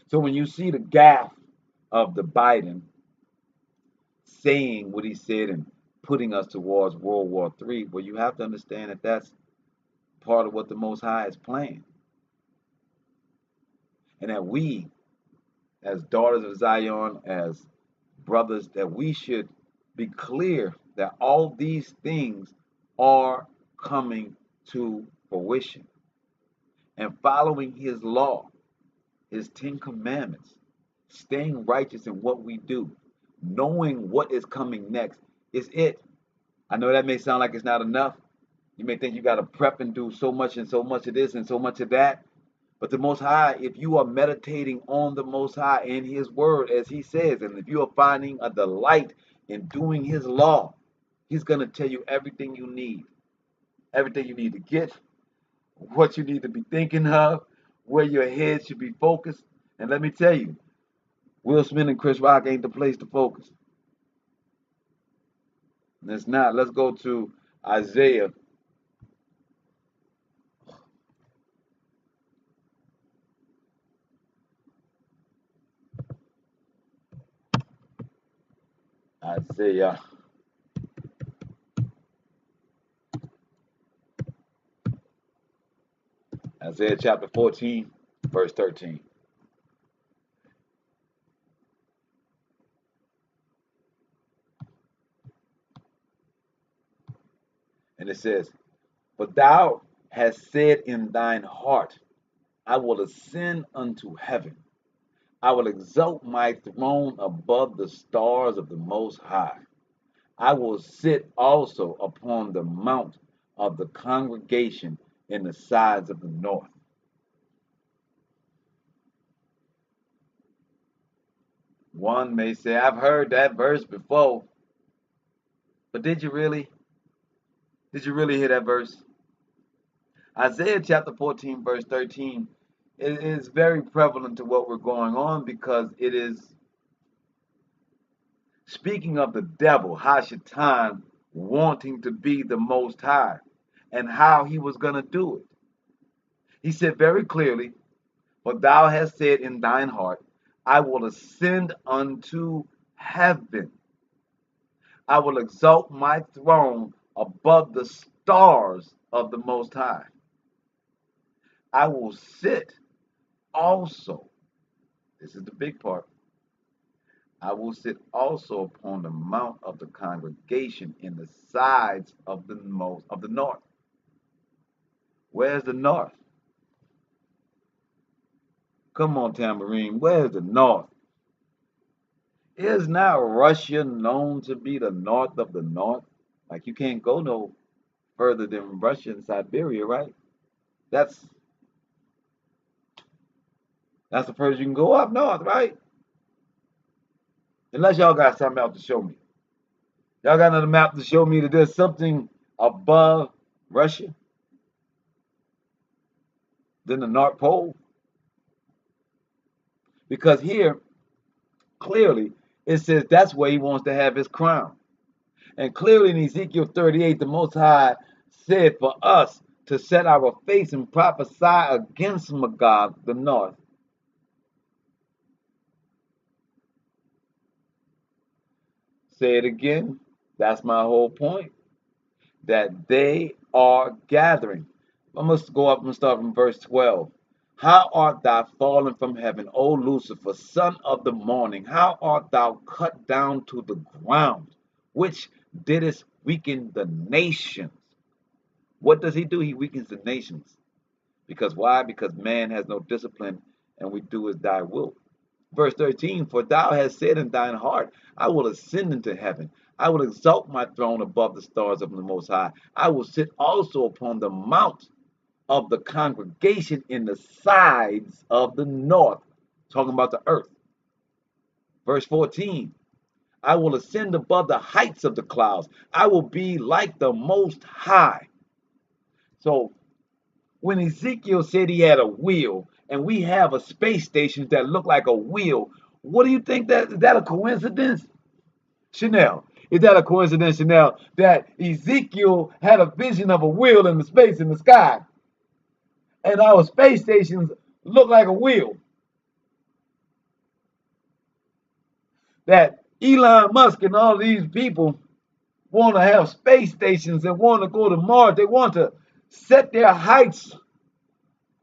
So when you see the gaffe of the Biden saying what he said and putting us towards World War III, well, you have to understand that that's part of what the Most High is playing. And that we, as daughters of Zion, as brothers, that we should be clear that all these things are coming to fruition. And following his law, his 10 commandments, staying righteous in what we do, knowing what is coming next is it. I know that may sound like it's not enough. You may think you got to prep and do so much and so much of this and so much of that. But the Most High, if you are meditating on the Most High and His Word, as He says, and if you are finding a delight in doing His law, He's going to tell you everything you need to get, what you need to be thinking of, where your head should be focused. And let me tell you, Will Smith and Chris Rock ain't the place to focus. And it's not. Let's go to Isaiah. Isaiah. Isaiah chapter 14, verse 13. And it says, "But thou hast said in thine heart, I will ascend unto heaven. I will exalt my throne above the stars of the Most High. I will sit also upon the mount of the congregation in the sides of the north." One may say, I've heard that verse before, but did you really? Did you really hear that verse? Isaiah chapter 14, verse 13 is very prevalent to what we're going on because it is speaking of the devil, Hashatan, wanting to be the Most High and how he was going to do it. He said very clearly, "For thou hast said in thine heart, I will ascend unto heaven. I will exalt my throne above the stars of the Most High. I will sit also, this is the big part, I will sit also upon the mount of the congregation in the sides of the north. Where's the north? Come on, Tambourine. Where's the north? Is now Russia known to be the north of the north? Like you can't go no further than Russia and Siberia, right? That's that's the furthest you can go up north, right? Unless y'all got something else to show me. Y'all got another map to show me that there's something above Russia than the North Pole? Because here, clearly, it says that's where he wants to have his crown. And clearly in Ezekiel 38, the Most High said for us to set our face and prophesy against Magog, the north. Say it again. That's my whole point. That they are gathering. I must go up and start from verse 12. How art thou fallen from heaven, O Lucifer, son of the morning? How art thou cut down to the ground, which didst weaken the nations? What does he do? He weakens the nations. Because why? Because man has no discipline, and we do as thy will. Verse 13, for thou hast said in thine heart, I will ascend into heaven. I will exalt my throne above the stars of the Most High. I will sit also upon the mount of the congregation in the sides of the north. Talking about the earth. Verse 14, I will ascend above the heights of the clouds. I will be like the Most High. So when Ezekiel said he had a wheel, and we have a space station that look like a wheel, what do you think that is that a coincidence? Chanel, is that a coincidence, Chanel, that Ezekiel had a vision of a wheel in the space in the sky, and our space stations look like a wheel? That Elon Musk and all these people want to have space stations and want to go to Mars. They want to set their heights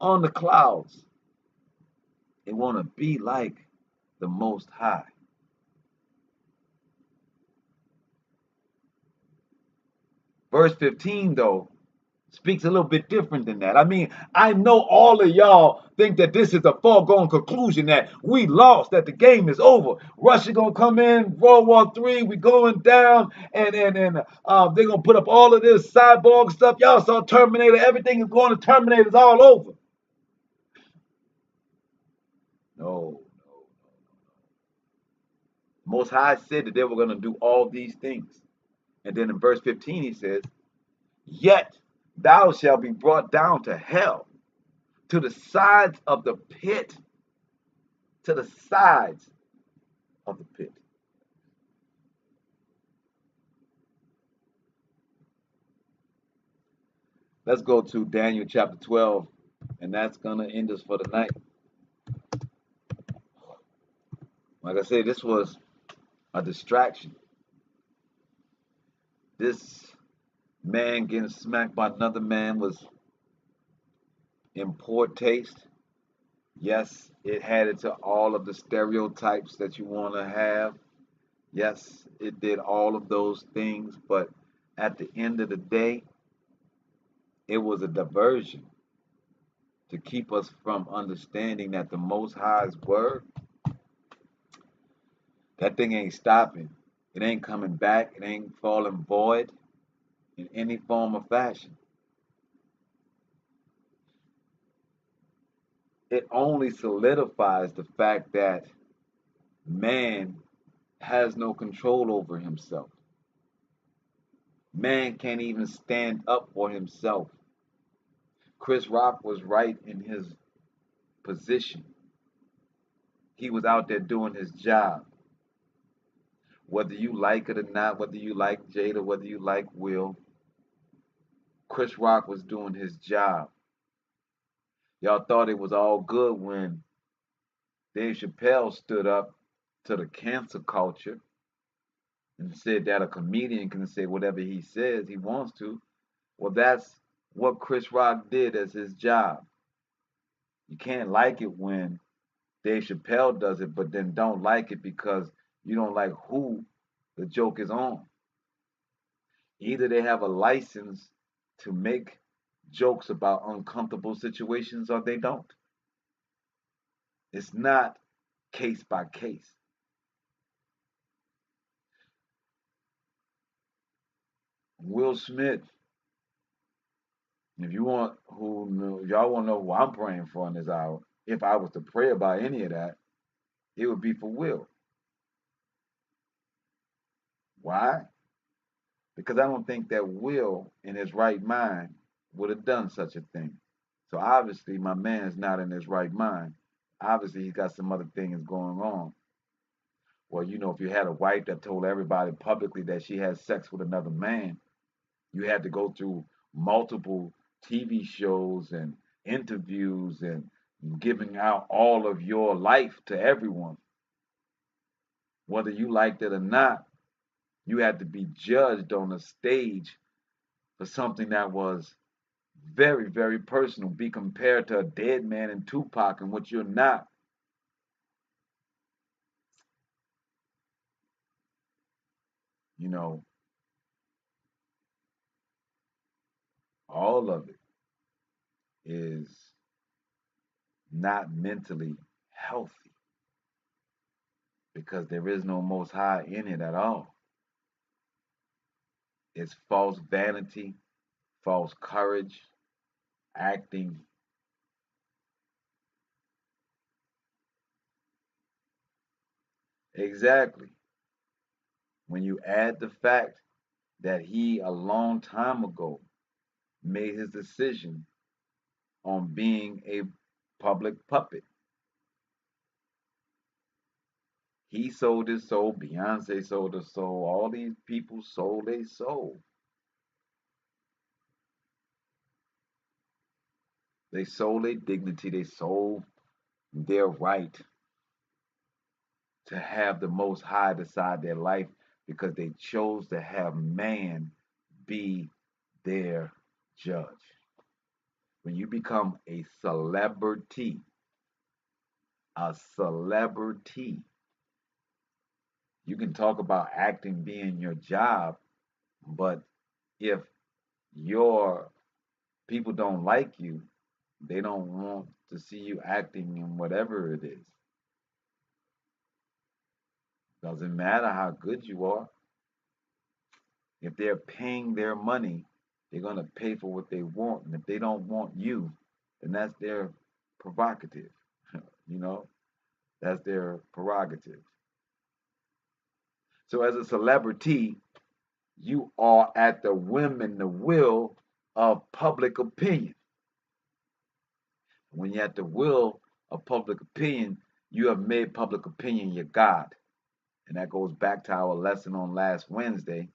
on the clouds. They want to be like the Most High. Verse 15, though, speaks a little bit different than that. I mean, I know all of y'all think that this is a foregone conclusion, that we lost, that the game is over. Russia gonna come in, World War III, we going down, and they're gonna put up all of this cyborg stuff. Y'all saw Terminator, everything is going to Terminator, it's all over. No. Most High said that they were gonna do all these things. And then in verse 15 he says, yet thou shalt be brought down to hell, to the sides of the pit, to the sides of the pit. Let's go to Daniel chapter 12, and that's going to end us for the night. Like I said, this was a distraction. This man getting smacked by another man was in poor taste. Yes, it had it to all of the stereotypes that you want to have. Yes, it did all of those things, but at the end of the day, it was a diversion to keep us from understanding that the Most High's word, that thing ain't stopping. It ain't coming back. It ain't falling void in any form or fashion. It only solidifies the fact that man has no control over himself. Man can't even stand up for himself. Chris Rock was right in his position. He was out there doing his job. Whether you like it or not, whether you like Jada, whether you like Will, Chris Rock was doing his job. Y'all thought it was all good when Dave Chappelle stood up to the cancel culture and said that a comedian can say whatever he says he wants to. Well, that's what Chris Rock did as his job. You can't like it when Dave Chappelle does it, but then don't like it because you don't like who the joke is on. Either they have a license to make jokes about uncomfortable situations or they don't. It's not case by case. Will Smith, if you want y'all want to know who I'm praying for in this hour, if I was to pray about any of that, it would be for Will. Why? Because I don't think that Will, in his right mind, would have done such a thing. So obviously, my man is not in his right mind. Obviously, he's got some other things going on. Well, if you had a wife that told everybody publicly that she had sex with another man, you had to go through multiple TV shows and interviews and giving out all of your life to everyone. Whether you liked it or not, you had to be judged on a stage for something that was very, very personal. Be compared to a dead man in Tupac and what you're not. You know, all of it is not mentally healthy because there is no most high in it at all. It's false vanity, false courage, acting. Exactly. When you add the fact that he, a long time ago, made his decision on being a public puppet. He sold his soul, Beyonce sold her soul, all these people sold their soul. They sold their dignity, they sold their right to have the Most High decide their life because they chose to have man be their judge. When you become a celebrity, you can talk about acting being your job, but if your people don't like you, they don't want to see you acting in whatever it is. Doesn't matter how good you are. If they're paying their money, they're going to pay for what they want. And if they don't want you, then that's their prerogative. you know, that's their prerogative. So as a celebrity, you are at the whim and the will of public opinion. When you're at the will of public opinion, you have made public opinion your God. And that goes back to our lesson on last Wednesday